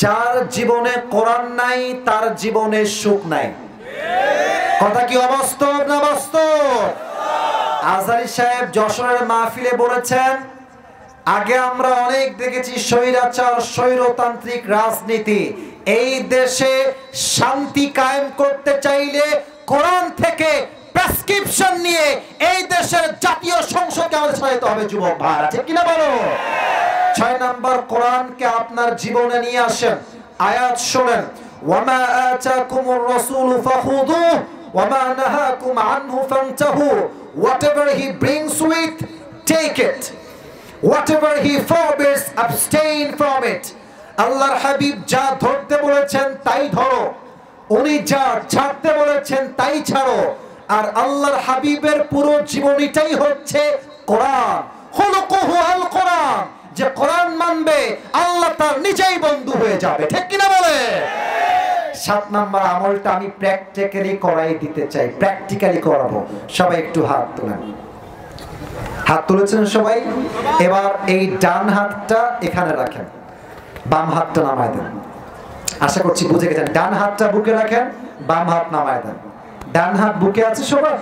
যার জীবনে কোরআন নাই তার জীবনে সুখ নাই। কথা কি অবাস্তব না বাস্তব? আজহারী সাহেব যশোরের মাহফিলে বলেছেন, আগে আমরা অনেক দেখেছি স্বৈরাচার, স্বৈরতান্ত্রিক রাজনীতি। এই দেশে শান্তি কায়েম করতে চাইলে কোরআন থেকে প্রেসক্রিপশন নিয়ে এই দেশের জাতীয় সংসদকে আমাদের চালাতে হবে। যুবক ভাইরা ঠিক কিনা বলো? 6 নাম্বার কোরআনকে আপনার জীবনে নিয়ে আসেন। আয়াত শোনেন, ওয়ামা আতাকুমুর রাসূলু ফাখুযুহু ওয়ামা নাহাকুম আনহু ফান্তাহু, whatever he brings with, take it, whatever he forbids, abstain from it. আল্লাহর হাবিব যা ধরতে বলেছেন তাই ধরো, উনি যা ছাড়তে বলেছেন তাই ছাড়ো। আর আল্লাহর হাবিবের পুরো জীবনীটাই হচ্ছে কোরআন। খুলুকুহু আল কোরআন, যে কোরআন মানবে আল্লাহ তার নিজেই বন্ধু হয়ে যাবে। ঠিক কিনা বলে? 7 নাম্বার আমলটা আমি প্র্যাকটিক্যালি করাই দিতে চাই, প্র্যাকটিক্যালি করাবো। সবাই একটু হাত তোলেন। হাত তুলেছেন সবাই? এবার এই ডান হাতটা এখানে রাখেন, বাম হাতটা নামায় দেন। আশা করছি বুঝে গেছেন। ডান হাতটা বুকে রাখেন, বাম হাত নামায় দেন। ডান হাত বুকে আছে সবার?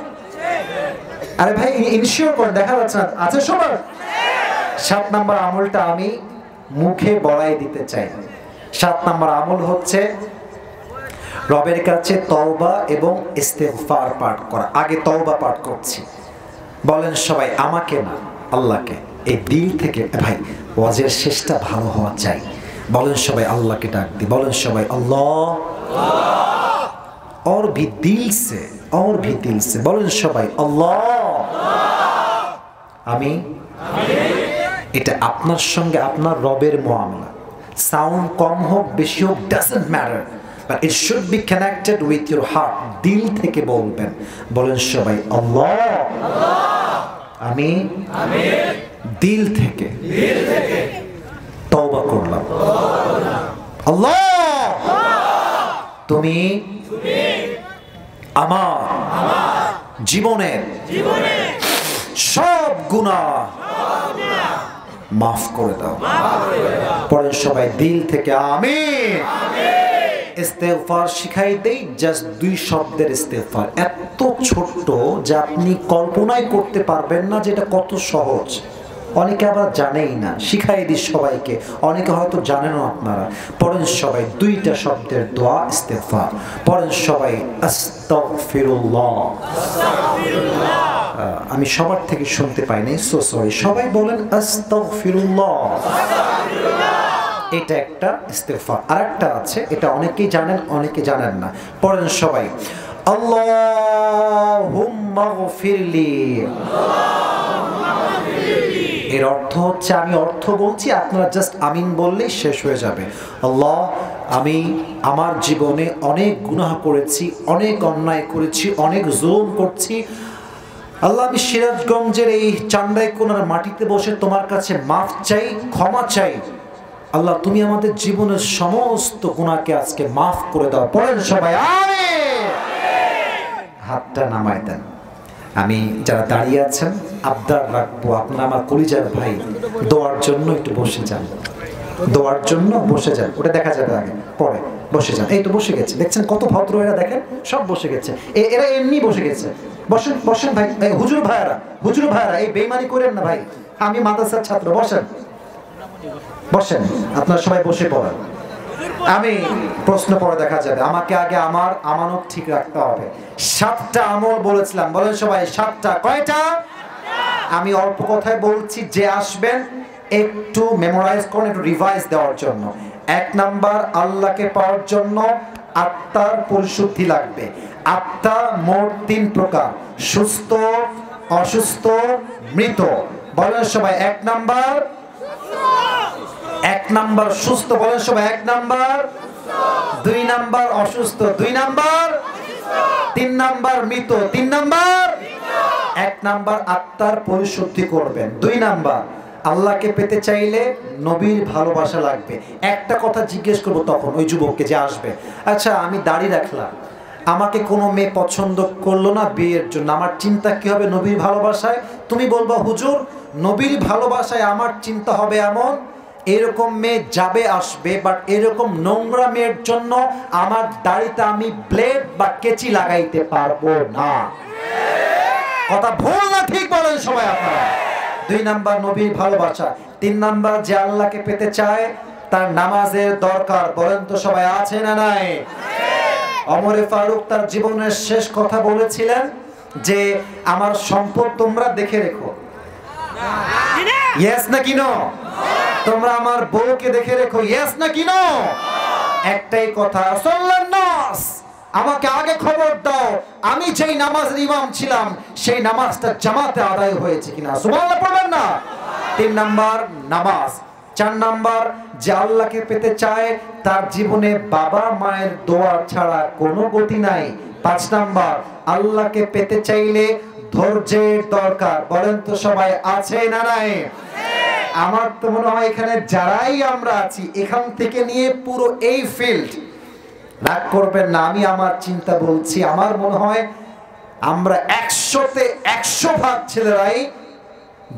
আরে ভাই ইনশিওর করে, দেখা যাচ্ছে না, আছে সবার? 7 নাম্বার আমলটা আমি মুখে বলাই দিতে চাই। 7 নাম্বার আমল হচ্ছে রবের কাছে তওবা এবং ইস্তেগফার পাঠ করা। আগে তওবা পাঠ করছি, বলেন সবাই, আমাকে না আল্লাহকে, এই দিল থেকে। ভাই ওয়াজের শেষটা ভালো হওয়া চাই। বলেন সবাই আল্লাহকে ডাক দি, বলেন সবাই আল্লাহ, और भी दिल से, और भी दिल से বলেন সবাই আল্লাহ। আমি এটা আপনার সঙ্গে আপনার রবের মুআমালা। সাউন্ড কম হোক বেশি হোক doesn't matter, but it should be connected with your heart. দিল থেকে বলবেন। বলেন সবাই আল্লাহ, আমি দিল থেকে তওবা করলাম। আল্লাহ তুমি আমার জীবনের সব গুনাহ মাফ করে দাও। পরে সবাই দিল থেকে আমিন। ইস্তেগফার শিখাই দেই, জাস্ট 2 শব্দের ইস্তেগফার। এত ছোট্ট যে আপনি কল্পনাই করতে পারবেন না যেটা কত সহজ। অনেকে আবার জানেই না, শিখাই দিই সবাইকে, অনেকে হয়তো জানেনও আপনারা। পড়েন সবাই 2টা শব্দের দোয়া ইস্তেগফার, পড়েন সবাই আস্তাগফিরুল্লাহ। আমি সবার থেকে শুনতে পাইনি, সো সরি, সবাই বলেন আস্তাগফিরুল্লাহ। এটা একটা ইস্তেগফার। আরেকটা আছে, এটা অনেকেই জানেন অনেকে জানেন না, পড়েন সবাই আল্লাহুম্মা গফিরলি। এর অর্থ হচ্ছে, আমি অর্থ বলছি, আপনারা জাস্ট আমিন বললেই শেষ হয়ে যাবে। আল্লাহ, আমি আমার জীবনে অনেক গুনাহ করেছি, অনেক অন্যায় করেছি, অনেক জুলুম করছি। আল্লাহ, আমি সিরাজগঞ্জের এই চান্দাইকোনার মাটিতে বসে তোমার কাছে মাফ চাই, ক্ষমা চাই। আল্লাহ, তুমি আমাদের জীবনের সমস্ত গুনাহকে আজকে মাফ করে দাও। পড়েন সবাই আমিন। হাতটা নামায় দেন। আমি যারা দাঁড়িয়ে আছেন আবদার রাখবো, আপনারা আমার কলিজার ভাই, দোয়ার জন্য একটু বসে যান, দোয়ার জন্য বসে যান। ওটা দেখা যাবে আগে, পরে বসে যান। এই তো বসে গেছে, দেখছেন কত ভদ্র এরা, দেখেন সব বসে গেছে, এরা এমনি বসে গেছে। বসেন বসেন ভাই, হুজুর ভাইয়ারা, হুজুর ভাইয়ারা, এই বেইমানি করেন না ভাই, আমি মাদ্রাসার ছাত্র। বসেন বসেন, আপনারা সবাই বসে পড়েন। আমি প্রশ্ন পরে দেখা যাবে, আমাকে আগে আমার আমানত ঠিক রাখতে হবে। 7টা আমল বলেছিলাম, বলেন সবাই 7টা। কয়টা? আমি অল্প কথায় বলছি, যে আসবেন একটু মেমোরাইজ করুন, একটু রিভাইজ দেওয়ার জন্য। 1 নাম্বার, আল্লাহকে পাওয়ার জন্য আত্মার পরিশুদ্ধি লাগবে। আত্মা মোট 3 প্রকার, সুস্থ, অসুস্থ, মৃত। বলেন সবাই 1 নাম্বার, 1 নাম্বার সুস্থ। বলেন সবাই 1 নাম্বার, 2 নাম্বার অসুস্থ, 2 নাম্বার, 3 নাম্বার মৃত, 3 নাম্বার। 1 নাম্বার আত্মার পরিশুদ্ধি করবেন। 2 নাম্বার, আল্লাহকে পেতে চাইলে নবীর ভালোবাসা লাগবে। একটা কথা জিজ্ঞেস করবো তখন ওই যুবককে যে আসবে, আচ্ছা আমি দাড়ি রাখলাম, আমাকে কোনো মেয়ে পছন্দ করলো না বিয়ের জন্য, আমার চিন্তা কি হবে নবীর ভালোবাসায়? তুমি বলবা, হুজুর নবীর ভালোবাসায় আমার চিন্তা হবে এমন, এরকম মেয়ে যাবে আসবে, বাট এরকম নোংরা মেয়ের জন্য আমার দাড়িতে আমি ব্লেড বা কেচি লাগাইতে পারবো না। কথা ভুল না ঠিক বলেন সবাই আপনারা? 2 নাম্বার নবীর ভালোবাসা। 3 নাম্বার, যে আল্লাহকে পেতে চায় তার নামাজের দরকার। বলেন তো সবাই, আছে না নাই? ওমরে ফারুক তার জীবনের শেষ কথা বলেছিলেন যে আমার সম্পদ তোমরা দেখে রেখো। ইয়েস নাকি নো? তোমরা আমার বউকে দেখে রেখো। ইয়েস নাকি নো? একটাই কথা, সাল্লাল্লাহু নাস, আমাকে আগে খবর দাও আমি যেই নামাজের ইমাম ছিলাম সেই নামাজটা জামাতে আদায় হয়েছে কিনা। সুবহানাল্লাহ পড়বেন না? 3 নাম্বার নামাজ। 4 নাম্বার, যে আল্লাহকে পেতে চায় তার জীবনে বাবা মায়ের দোয়া ছাড়া কোনো গতি নাই। 5 নাম্বার, আল্লাহকে পেতে চাইলে ধৈর্যের দরকার। বলেন তো সবাই, আছে না নাই? আমার তো মনে হয় এখানে যারাই আমরা আছি, এখান থেকে নিয়ে পুরো এই ফিল্ড, রাগ করবেন না আমি আমার চিন্তা বলছি, আমার মনে হয় আমরা 100তে 100 ভাগ ছেলেরাই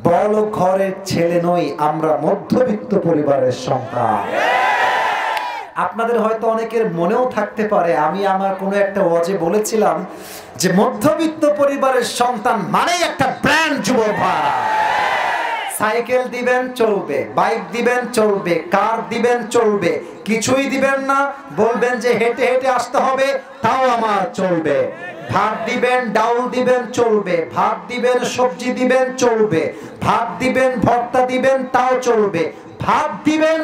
বড় ঘরের ছেলে নই, আমরা মধ্যবিত্ত পরিবারের সন্তান। আপনাদের হয়তো অনেকের মনেও থাকতে পারে, আমি আমার কোনো একটা ওয়াজে বলেছিলাম যে মধ্যবিত্ত পরিবারের সন্তান মানেই একটা ব্র্যান্ড যুবক ভাই। সাইকেল দিবেন চলবে, বাইক দিবেন চলবে, কার দিবেন চলবে, কিছুই দিবেন না বলবেন যে হেঁটে হেঁটে আসতে হবে, তাও আমার চলবে। ভাত দিবেন, ডাউল দিবেন চলবে, ভাত দিবেন, সবজি দিবেন চলবে, ভাত দিবেন, ভর্তা দিবেন তাও চলবে, ভাত দিবেন,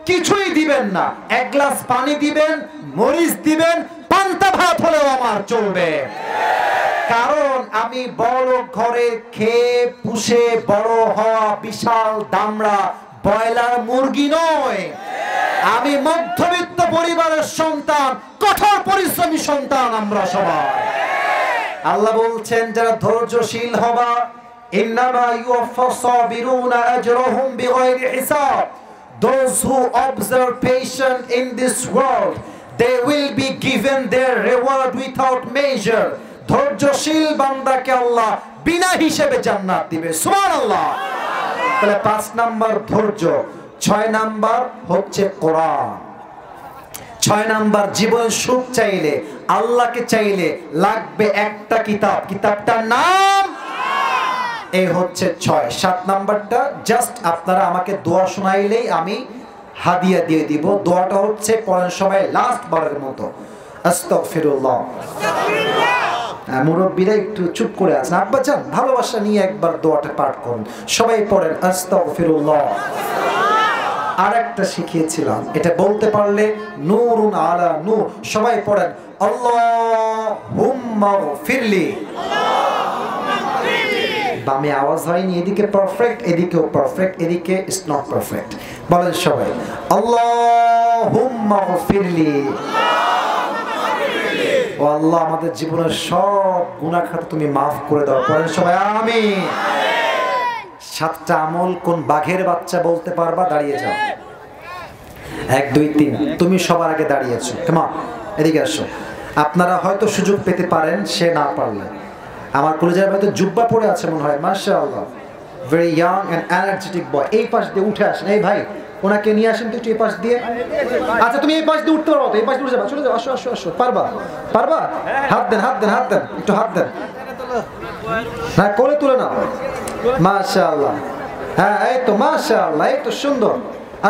কিছুই দিবেন না, 1 গ্লাস পানি দিবেন, মরিচ দিবেন, পান্তা ভাত হলেও আমার চলবে। কারণ আমি বড় ঘরে খেয়ে পুষে বড় হওয়া বিশাল দামড়া ব্রয়লার মুরগি নয়, আমি মধ্যবিত্ত পরিবারের সন্তান, কঠোর পরিশ্রমী সন্তান আমরা সবাই। আল্লাহ বলছেন যারা ধৈর্যশীল হবা, ইন্নামা ইউওয়াফাস সাবিরুনা আজরাহুম বিগাইরি হিসাব, those who observe patience in this world, they will be given their reward without measure. ধৈর্যশীল বান্দাকে আল্লাহ বিনা হিসেবে জান্নাত দিবে। সুবহানাল্লাহ। তাহলে 5 নাম্বার ধৈর্য। 6 নাম্বার হচ্ছে কোরআন। 6 নাম্বার, জীবন সুখ চাইলে, আল্লাহকে চাইলে লাগবে একটা কিতাব, কিতাবটার নাম এই হচ্ছে 6। 7 নাম্বারটা জাস্ট আপনারা আমাকে দোয়া শোনাইলেই আমি হাদিয়া দিয়ে দিব। দোয়াটা হচ্ছে পরের সবাই লাস্ট বারের মতো আস্তাগফিরুল্লাহ। মুরব্বীরা একটু চুপ করে আছেন, আব্বাজান ভালোবাসা নিয়ে একবার দোয়াটা পাঠ করুন। সবাই পড়েন আস্তাগফিরুল্লাহ। আর একটা শিখিয়েছিলাম, এটা বলতে পারলে নূরুন আলা নূর। সবাই পড়েন আল্লাহুম্মা গফিরলি। বামে আওয়াজ হয়নি, এদিকে পারফেক্ট, এদিকেও পারফেক্ট, এদিকে ইজ নট পারফেক্ট। বলেন সবাই আল্লাহুম্মা গফিরলি। ও আল্লাহ, আমাদের জীবনের সব গুনাহ খাতা তুমি মাফ করে দাও। পড়েন সবাই আমিন। 7টা আমল কোন বাঘের বাচ্চা বলতে পারবা? দাঁড়িয়ে যাও। 1 2 3। তুমি সবার আগে দাঁড়িয়েছো, কেমন? এদিকে আসো। আপনারা হয়তো সুযোগ পেতে পারেন, সে না পারলে। আমার কলেজের হয়তো জুব্বা পরে আছে মনে হয়, মাশাআল্লাহ, very young and energetic boy. এই পাশ দিয়ে উঠে আসেন। এই ভাই, ওনাকে নিয়ে আসেন তো একটু এই পাশ দিয়ে। আচ্ছা তুমি এই পাশ দিয়ে উঠতে পারো তো? এই পাশ দিয়ে উঠে যাবা, চলে যাও, আসো আসো আসো। পারবা? পারবা? হাত দেন, হাত দেন, হাত দেন, একটু হাত দেন। হ্যাঁ, কোলে তুলে নাও। মাশাআল্লাহ। হ্যাঁ, এই তো মাশাআল্লাহ, এই তো সুন্দর।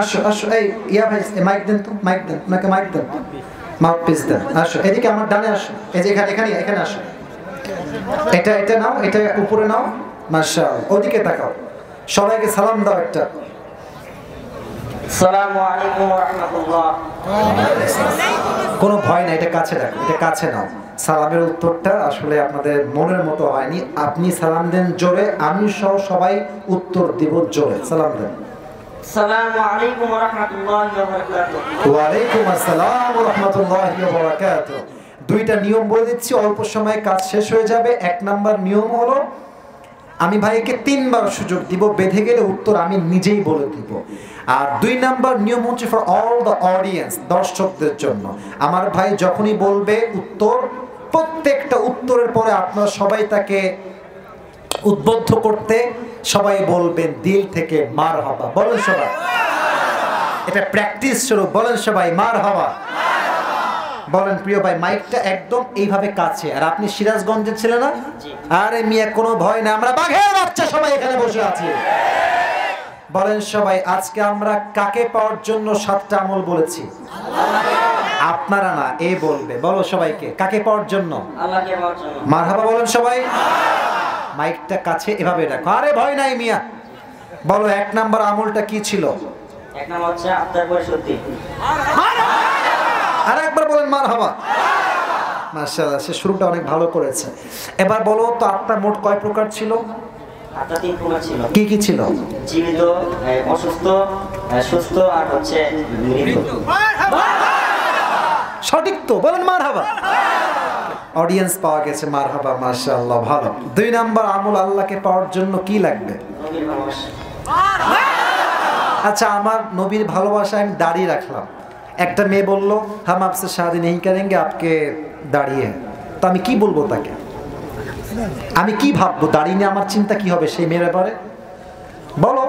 আসো আসো। এই ইয়া ভাই, মাইক দেন তো, মাইক দেন, ওনাকে মাইক দেন, মাউথ পিস দেন। আসো এদিকে, আমার ডানে আসো। এই যে এখানে এখানে এখানে আসো। এটা নাও, এটা উপরে নাও। মাশাআল্লাহ, ওদিকে তাকাও। সবাইকে সালাম দাও একটা। আসসালামু আলাইকুম ওয়া রাহমাতুল্লাহ। কোনো ভয় নাই, এটা কাছে রাখো, এটা কাছে নাও। সালামের উত্তরটা আসলে আপনাদের মনের মতো হয়নি। আপনি সালাম দেন জোরে, আমি সহ সবাই উত্তর দিব জোরে। সালাম দেন। আসসালামু আলাইকুম ওয়া রাহমাতুল্লাহি ওয়া বারাকাতুহু। ওয়া আলাইকুম আসসালাম ওয়া রাহমাতুল্লাহি ওয়া বারাকাতুহু। 2টা নিয়ম বলে দিচ্ছি, অল্প সময়ে কাজ শেষ হয়ে যাবে। 1 নাম্বার নিয়ম হলো, আমি ভাইকে 3 বার সুযোগ দিব, বেঁধে গেলে উত্তর আমি নিজেই বলে দিব। আর 2 নাম্বার নিয়ম হচ্ছে ফর অল দ্য অডিয়েন্স, দর্শকদের জন্য। আমার ভাই যখনই বলবে উত্তর, প্রত্যেকটা উত্তরের পরে আপনারা সবাই তাকে উদ্বুদ্ধ করতে সবাই বলবেন দিল থেকে মারহাবা। বলেন সবাই, এটা প্র্যাকটিস স্বরূপ। বলেন সবাই মারহাবা। বলেন প্রিয় ভাই, মাইকটা একদম এইভাবে কাছে। আর আপনি সিরাজগঞ্জের ছেলে না? আরে মিয়া, কোনো ভয় না, আমরা বাঘের বাচ্চা সবাই এখানে বসে আছি। বলেন সবাই, আজকে আমরা কাকে পাওয়ার জন্য 7টা আমল বলেছি? আপনারা না, এ বলবে। বলো সবাইকে, কাকে পাওয়ার জন্য? আল্লাহকে পাওয়ার জন্য। মারহাবা বলেন সবাই। মাইকটা কাছে এভাবে রাখো। আরে ভয় নাই মিয়া। বলো 1 নাম্বার আমলটা কি ছিল? 1 নাম্বার হচ্ছে আত্মার পরিশুদ্ধি। আর একবার বলেন মারহাবা। মাশাআল্লাহ, সে শুরুটা অনেক ভালো করেছে। এবার বলো তো, আত্মা মোট কয় প্রকার ছিল? আত্মা 3 প্রকার ছিল। কি কি ছিল? জীবিত, অসুস্থ, সুস্থ, আর হচ্ছে মৃত। সঠিক তো, বলেন মারহাবা। অডিয়েন্স পাওয়া গেছে, মারহাবা, মাশাআল্লাহ, ভালো। 2 নাম্বার আমল আল্লাহকে পাওয়ার জন্য কি লাগবে? নবীর ভালোবাসা। আচ্ছা, আমার নবীর ভালোবাসা আমি দাঁড়িয়ে রাখলাম। একটা মেয়ে বলল, হাম আপসে শাদি নেই করেঙ্গে, আপকে দাঁড়িয়ে। তো আমি কি বলবো তাকে? আমি কি ভাববো? দাঁড়িয়ে নিয়ে আমার চিন্তা কি হবে সেই মেয়ের ব্যাপারে? বলো।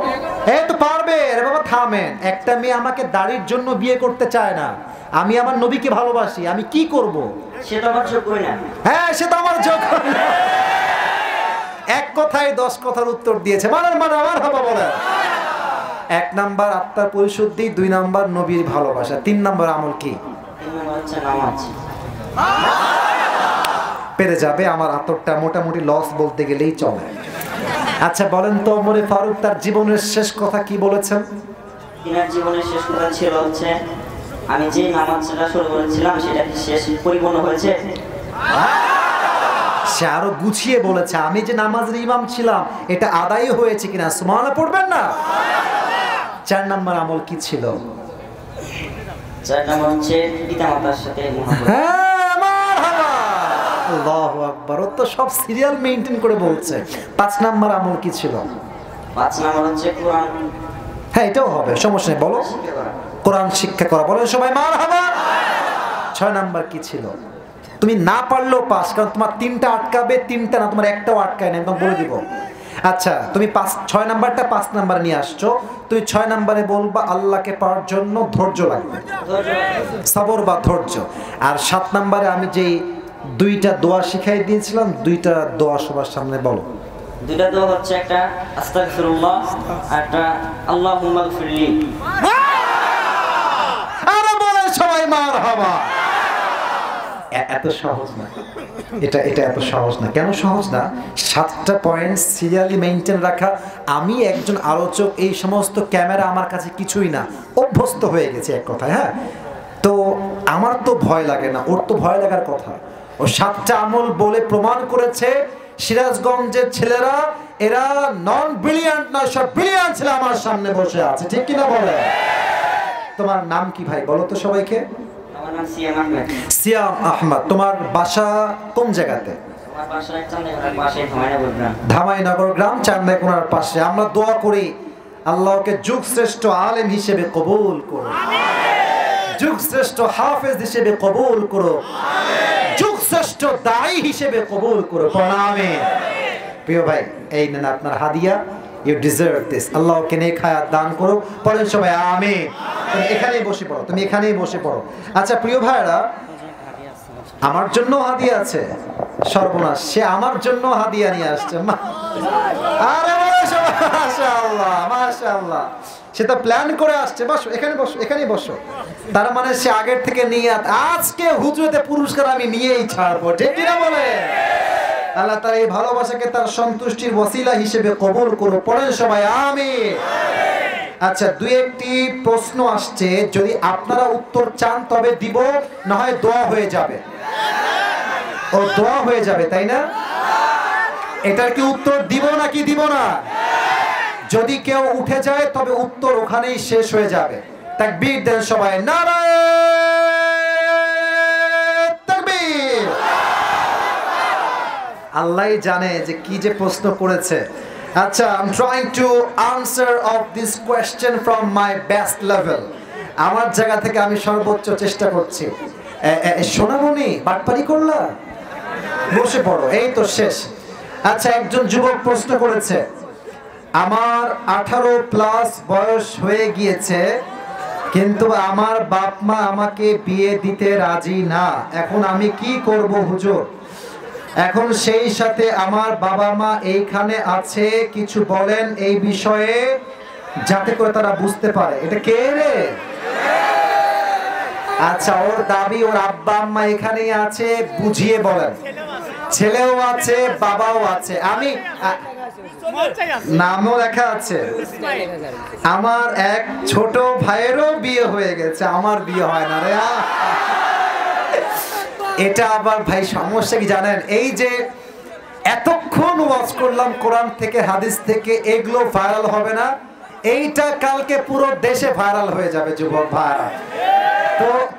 এই তো পারবে রে বাবা, থামেন। একটা মেয়ে আমাকে দাড়ির জন্য বিয়ে করতে চায় না, আমি আমার নবীকে ভালোবাসি, আমি কি করব? সে তো আমার যোগ্যই না। হ্যাঁ, সে তো আমার যোগ্য না। এক কথায় 10 কথার উত্তর দিয়েছে। মানে আমার হাবা বলে। 1 নাম্বার আত্মার পরিশুদ্ধি, 2 নাম্বার নবীর ভালোবাসা, 3 নাম্বার আমল কি? 3 নাম্বার হচ্ছে নামাজ। পেরে যাবে। আমার আতরটা মোটামুটি লস বলতে গেলেই চলে। আচ্ছা বলেন তো, ওমরে ফারুক তার জীবনের শেষ কথা কি বলেছেন? তিনার জীবনের শেষ কথা ছিল হচ্ছে, আমি যে নামাজটা শুরু করেছিলাম সেটা শেষ পরিপূর্ণ হয়েছে। সে আরো গুছিয়ে বলেছে, আমি যে নামাজের ইমাম ছিলাম এটা আদায় হয়েছে কিনা। সুবহানাল্লাহ পড়বেন না? 4 নাম্বার আমল কি ছিল? 4 নাম্বার হচ্ছে পিতামাতার সাথে মহব্বত। হ্যাঁ, মারহাবা, আল্লাহু আকবার। ও তো সব সিরিয়াল মেইনটেইন করে বলছে। 5 নাম্বার আমল কি ছিল? 5 নাম্বার হচ্ছে কোরআন। হ্যাঁ, এটাও হবে, সমস্যা নেই, বলো। শিক্ষা করা। কোরআন শিক্ষা করা। বলেন সবাই মারহাবা। 6 নাম্বার কি ছিল? তুমি না পারলেও পাস, কারণ তোমার 3টা আটকাবে, 3টা না, তোমার একটাও আটকায় না, একদম বলে দিব। আচ্ছা, তুমি 6 নাম্বারটা 5 নাম্বার নিয়ে আসছো। তুমি 6 নাম্বারে বলবা আল্লাহকে পাওয়ার জন্য ধৈর্য লাগবে, সবর বা ধৈর্য। আর 7 নাম্বারে আমি যেই 2টা দোয়া শিখাই দিয়েছিলাম, 2টা দোয়া সবার সামনে বলো। দুইটা দোয়া হচ্ছে একটা আস্তাগফিরুল্লাহ আর একটা আল্লাহুম্মা গফিরলি। আরে বলে সবাই মারহাবা। এত সহজ না এটা, এত সহজ না। কেন সহজ না? 7টা পয়েন্ট সিরিয়ালি মেইনটেইন রাখা। আমি একজন আলোচক, এই সমস্ত ক্যামেরা আমার কাছে কিছুই না, অভ্যস্ত হয়ে গেছে এক কথায়। হ্যাঁ, তো আমার তো ভয় লাগে না, ওর তো ভয় লাগার কথা। ও 7টা আমল বলে প্রমাণ করেছে সিরাজগঞ্জের ছেলেরা এরা নন ব্রিলিয়ান্ট না, সব ব্রিলিয়ান্ট ছেলে আমার সামনে বসে আছে, ঠিক কিনা বলে? তোমার নাম কি ভাই বলো তো সবাইকে? আমার নাম সিয়াম আহমেদ। সিয়াম আহমদ। তোমার বাসা কোন জায়গাতে? আমার বাসা চান্দাইকোনার পাশে ধামাইনগর গ্রাম। ধামাইনগর গ্রাম, চান্দাইকোনার পাশে। আমরা দোয়া করি আল্লাহকে যুগ শ্রেষ্ঠ আলেম হিসেবে কবুল করো, যুগ শ্রেষ্ঠ হাফেজ হিসেবে কবুল করো, যুগ শ্রেষ্ঠ দায়ী হিসেবে কবুল করো। প্রণামে। প্রিয় ভাই, এই নেন আপনার হাদিয়া। You deserve this. আল্লাহকে নেক হায়াত দান করো। পড়েন সবাই আমিন। তুমি এখানেই বসে পড়ো, তুমি এখানেই বসে পড়ো। আচ্ছা প্রিয় ভাইরা, আমার জন্য হাদিয়া আছে। সর্বনাশ, সে আমার জন্য হাদিয়া নিয়ে আসছে। আরে মাশাআল্লাহ, মাশাআল্লাহ। সে তো প্ল্যান করে আসছে। বসো এখানে, বসো এখানেই বসো। তার মানে সে আগের থেকে নিয়ে আজকে হুজুরতে পুরস্কার আমি নিয়েই ছাড়বো, ঠিক কিনা বলে? আল্লাহ তার এই ভালোবাসাকে তার সন্তুষ্টির ওসিলা হিসেবে কবুল করো। পড়েন সবাই আমিন। আচ্ছা, দুই একটি প্রশ্ন আসছে, যদি আপনারা উত্তর চান তবে দিব, না হয় দোয়া হয়ে যাবে। ও দোয়া হয়ে যাবে, তাই না? এটার কি উত্তর দিব নাকি দিব না? যদি কেউ উঠে যায় তবে উত্তর ওখানেই শেষ হয়ে যাবে। তাকবীর দেন সবাই, নারায়ে তাকবীর। আল্লাহই জানে যে কি যে প্রশ্ন করেছে। আচ্ছা, I'm trying to answer of this question from my best level. আমার জায়গা থেকে আমি সর্বোচ্চ চেষ্টা করছি। সোনামণি, বাটপারি করলা? বসে পড়ো, এই তো শেষ। আচ্ছা, একজন যুবক প্রশ্ন করেছে, আমার 18+ বয়স হয়ে গিয়েছে, কিন্তু আমার বাপ মা আমাকে বিয়ে দিতে রাজি না। এখন আমি কি করব হুজুর? এখন সেই সাথে আমার বাবা মা এইখানে আছে, কিছু বলেন এই বিষয়ে যাতে করে তারা বুঝতে পারে। এটা কে রে? আচ্ছা, ওর দাবি ওর আব্বা আম্মা এখানেই আছে, বুঝিয়ে বলেন। ছেলেও আছে, বাবাও আছে। আমি নামও লেখা আছে। আমার এক ছোট ভাইয়েরও বিয়ে হয়ে গেছে, আমার বিয়ে হয় না রে। এটা আবার ভাই সমস্যা কি জানেন? এই যে এতক্ষণ ওয়াজ করলাম কোরআন থেকে হাদিস থেকে, এগুলো ভাইরাল হবে না, এইটা কালকে পুরো দেশে ভাইরাল হয়ে যাবে যুবক ভাইরা।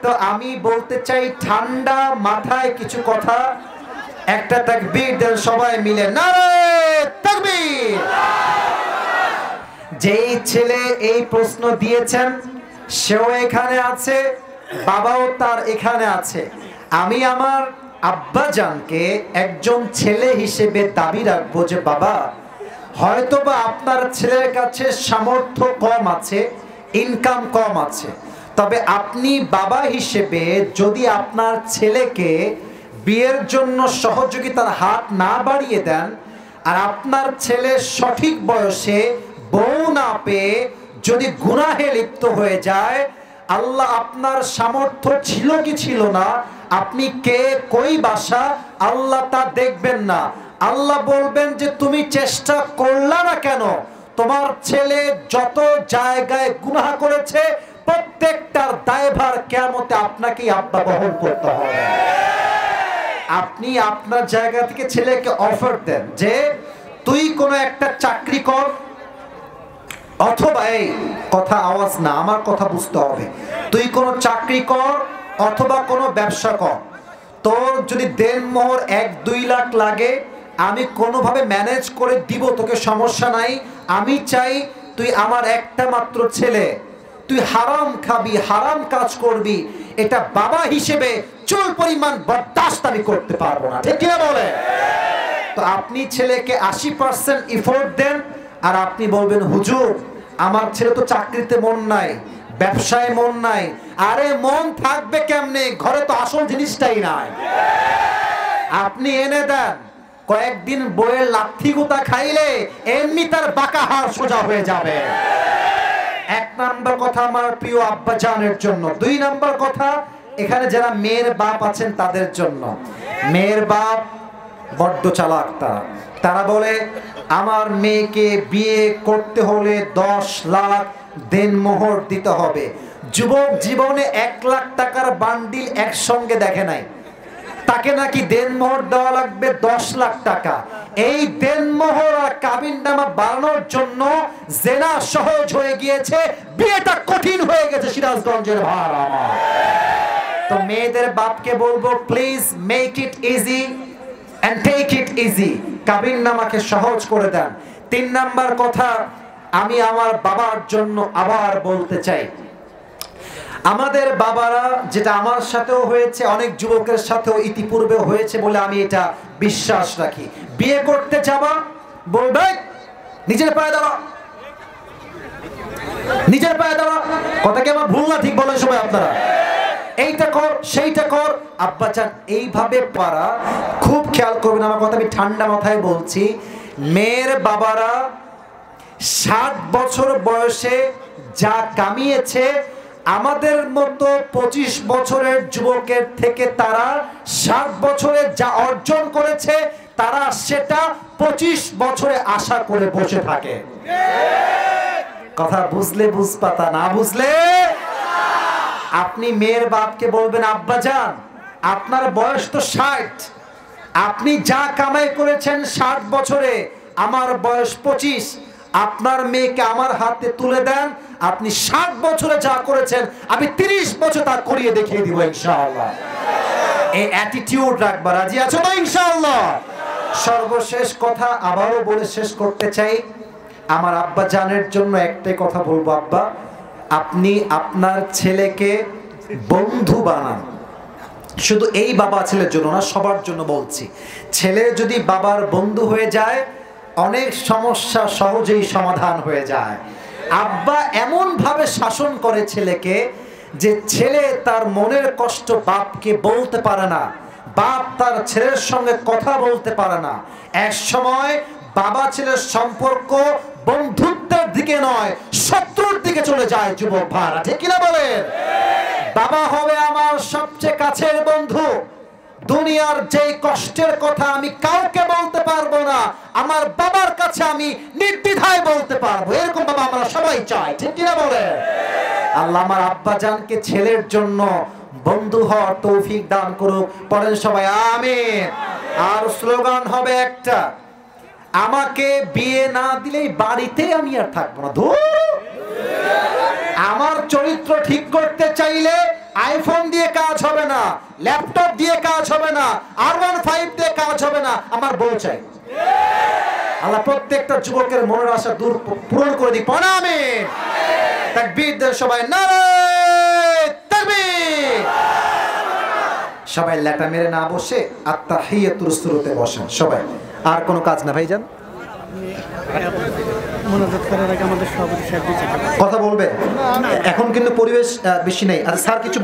তো আমি বলতে চাই ঠান্ডা মাথায় কিছু কথা। একটা তাকবীর দেন সবাই মিলে, নারায়ে তাকবীর। যেই ছেলে এই প্রশ্ন দিয়েছেন সেও এখানে আছে, বাবাও তার এখানে আছে। আমি আমার আব্বাজানকে একজন ছেলে হিসেবে দাবি রাখবো যে বাবা, হয়তোবা আপনার ছেলের কাছে সামর্থ্য কম আছে, ইনকাম কম আছে, তবে আপনি বাবা হিসেবে যদি আপনার ছেলেকে বিয়ের জন্য সহযোগিতার হাত না বাড়িয়ে দেন, আর আপনার ছেলে সঠিক বয়সে বউ না পেয়ে যদি গুনাহে লিপ্ত হয়ে যায়, আল্লাহ আপনার সামর্থ্য ছিল কি ছিল না, আপনি কে কই বাসা, আল্লাহ তা দেখবেন না। আল্লাহ বলবেন যে তুমি চেষ্টা করলা না কেন? তোমার ছেলে যত জায়গায় গুনাহ করেছে প্রত্যেকটার দায়ভার কিয়ামতে আপনাকেই আব্বা বহন করতে হবে। আপনি আপনার জায়গা থেকে ছেলেকে অফার দেন যে তুই কোনো একটা চাকরি কর, অথবা এই কথা আওয়াজ না, আমার কথা বুঝতে হবে, তুই কোনো চাকরি কর অথবা কোনো ব্যবসা কর, তোর যদি দেনমোহর 1-2 লাখ লাগে আমি কোনোভাবে ম্যানেজ করে দিব, তোকে সমস্যা নাই। আমি চাই তুই আমার একটা মাত্র ছেলে, তুই হারাম খাবি, হারাম কাজ করবি, এটা বাবা হিসেবে চুল পরিমাণ বরদাস্ত আমি করতে পারবো না, ঠিক কিনা বলে? তো আপনি ছেলেকে 80% এফোর্ট দেন, আর আপনি বলবেন হুজুর আমার ছেলে তো চাকরিতে মন নাই, ব্যবসায় মন নাই। আরে মন থাকবে কেমনে, ঘরে তো আসল জিনিসটাই নাই। আপনি এনে দেন, কয়েকদিন বইয়ের লাথি গুতা খাইলে এমনি তার বাঁকা হাড় সোজা হয়ে যাবে। এক নাম্বার কথা আমার প্রিয় আব্বাজানের জন্য। দুই নাম্বার কথা এখানে যারা মেয়ের বাপ আছেন তাদের জন্য। মেয়ের বাপ বড্ড চালাক, তারা বলে আমার মেয়েকে বিয়ে করতে হলে 10 লাখ দেনমোহর দিতে হবে। যুবক জীবনে 1 লাখ টাকার বান্ডিল একসঙ্গে দেখে নাই, তাকে নাকি দেনমোহর দেওয়া লাগবে 10 লাখ টাকা। এই দেনমোহর আর কাবিননামা বানানোর জন্য জেনা সহজ হয়ে গিয়েছে, বিয়েটা কঠিন হয়ে গেছে সিরাজগঞ্জের ভার আমার। তো মেয়েদের বাপকে বলবো please make it easy and take it easy, কাবিননামাকে সহজ করে দেন। 3 নাম্বার কথা আমি আমার বাবার জন্য আবার বলতে চাই, আমাদের বাবারা, যেটা আমার সাথেও হয়েছে, অনেক যুবকের সাথেও ইতিপূর্বে হয়েছে বলে আমি এটা বিশ্বাস রাখি, বিয়ে করতে যাবা বলবে নিজের পায়ে দাঁড়া, নিজের পায়ে দাঁড়া। কথা কি আমার ভুল না ঠিক বলেন সবাই আপনারা? এইটা কর সেইটা কর। আব্বাজান এইভাবে পারা, খুব খেয়াল করবেন আমার কথা, আমি ঠান্ডা মাথায় বলছি। মেয়ের বাবারা 60 বছর বয়সে যা কামিয়েছে আমাদের মতো 25 বছরের যুবকের থেকে তারা 60 বছরে যা অর্জন করেছে তারা সেটা 25 বছরে আশা করে বসে থাকে। কথা বুঝলে বুঝপাতা, না বুঝলে আপনি মেয়ের বাপকে বলবেন আব্বাজান আপনার বয়স তো 60, আপনি যা কামাই করেছেন 60 বছরে, আমার বয়স 25, আপনার মেয়েকে আমার হাতে তুলে দেন, আপনি 60 বছরে যা করেছেন আমি 30 বছর তা করিয়ে দেখিয়ে দিব ইনশাআল্লাহ। এই অ্যাটিটিউড রাখবা, রাজি আছো তো ইনশাআল্লাহ? সর্বশেষ কথা আবারও বলে শেষ করতে চাই, আমার আব্বা জানের জন্য একটাই কথা বলবো, আব্বা আপনি আপনার ছেলেকে বন্ধু বানান। শুধু এই বাবা ছেলের জন্য না, সবার জন্য বলছি। ছেলে যদি বাবার বন্ধু হয়ে যায় অনেক সমস্যা সহজেই সমাধান হয়ে যায়। আব্বা এমন ভাবে শাসন করে ছেলেকে যে ছেলে তার মনের কষ্ট বাপকে বলতে পারে না, বাপ তার ছেলের সঙ্গে কথা বলতে পারে না। এক সময় বাবা ছেলের সম্পর্ক বন্ধুত্বের দিকে নয় শত্রুর দিকে চলে যায় যুবক ভাইরা, ঠিক কিনা বলেন? বাবা হবে আমার সবচেয়ে কাছের বন্ধু, দুনিয়ার যে কষ্টের কথা আমি কাউকে বলতে পারবো না আমার বাবার কাছে আমি নির্দ্বিধায় বলতে পারবো, এরকম বাবা আমরা সবাই চাই, ঠিক কিনা বলে? আল্লাহ আমার আব্বাজানকে ছেলের জন্য বন্ধু হওয়ার তৌফিক দান করুক। পড়েন সবাই আমিন। আর স্লোগান হবে একটা, আমাকে বিয়ে না দিলেই বাড়িতে আমি আর থাকবো না। আমার চরিত্র ঠিক করতে চাইলে আইফোন দিয়ে কাজ হবে না, ল্যাপটপ দিয়ে কাজ হবে না, R15 দিয়ে কাজ হবে না, আমার বউ চাই। আল্লাহ প্রত্যেকটা যুবকের মনের আশা দূর পূরণ করে দিক। আমিন। তাকবীর দেন সবাই, নারে তাকবীর। সবাই লেটা মেরে না বসে আত্তাহিয়াতুর শুরুতে বসেন সবাই। আর কোনো কাজ না ভাইজান? কথা বলবে এখন কিন্তু পরিবেশ বেশি নেই। আর স্যার কিছু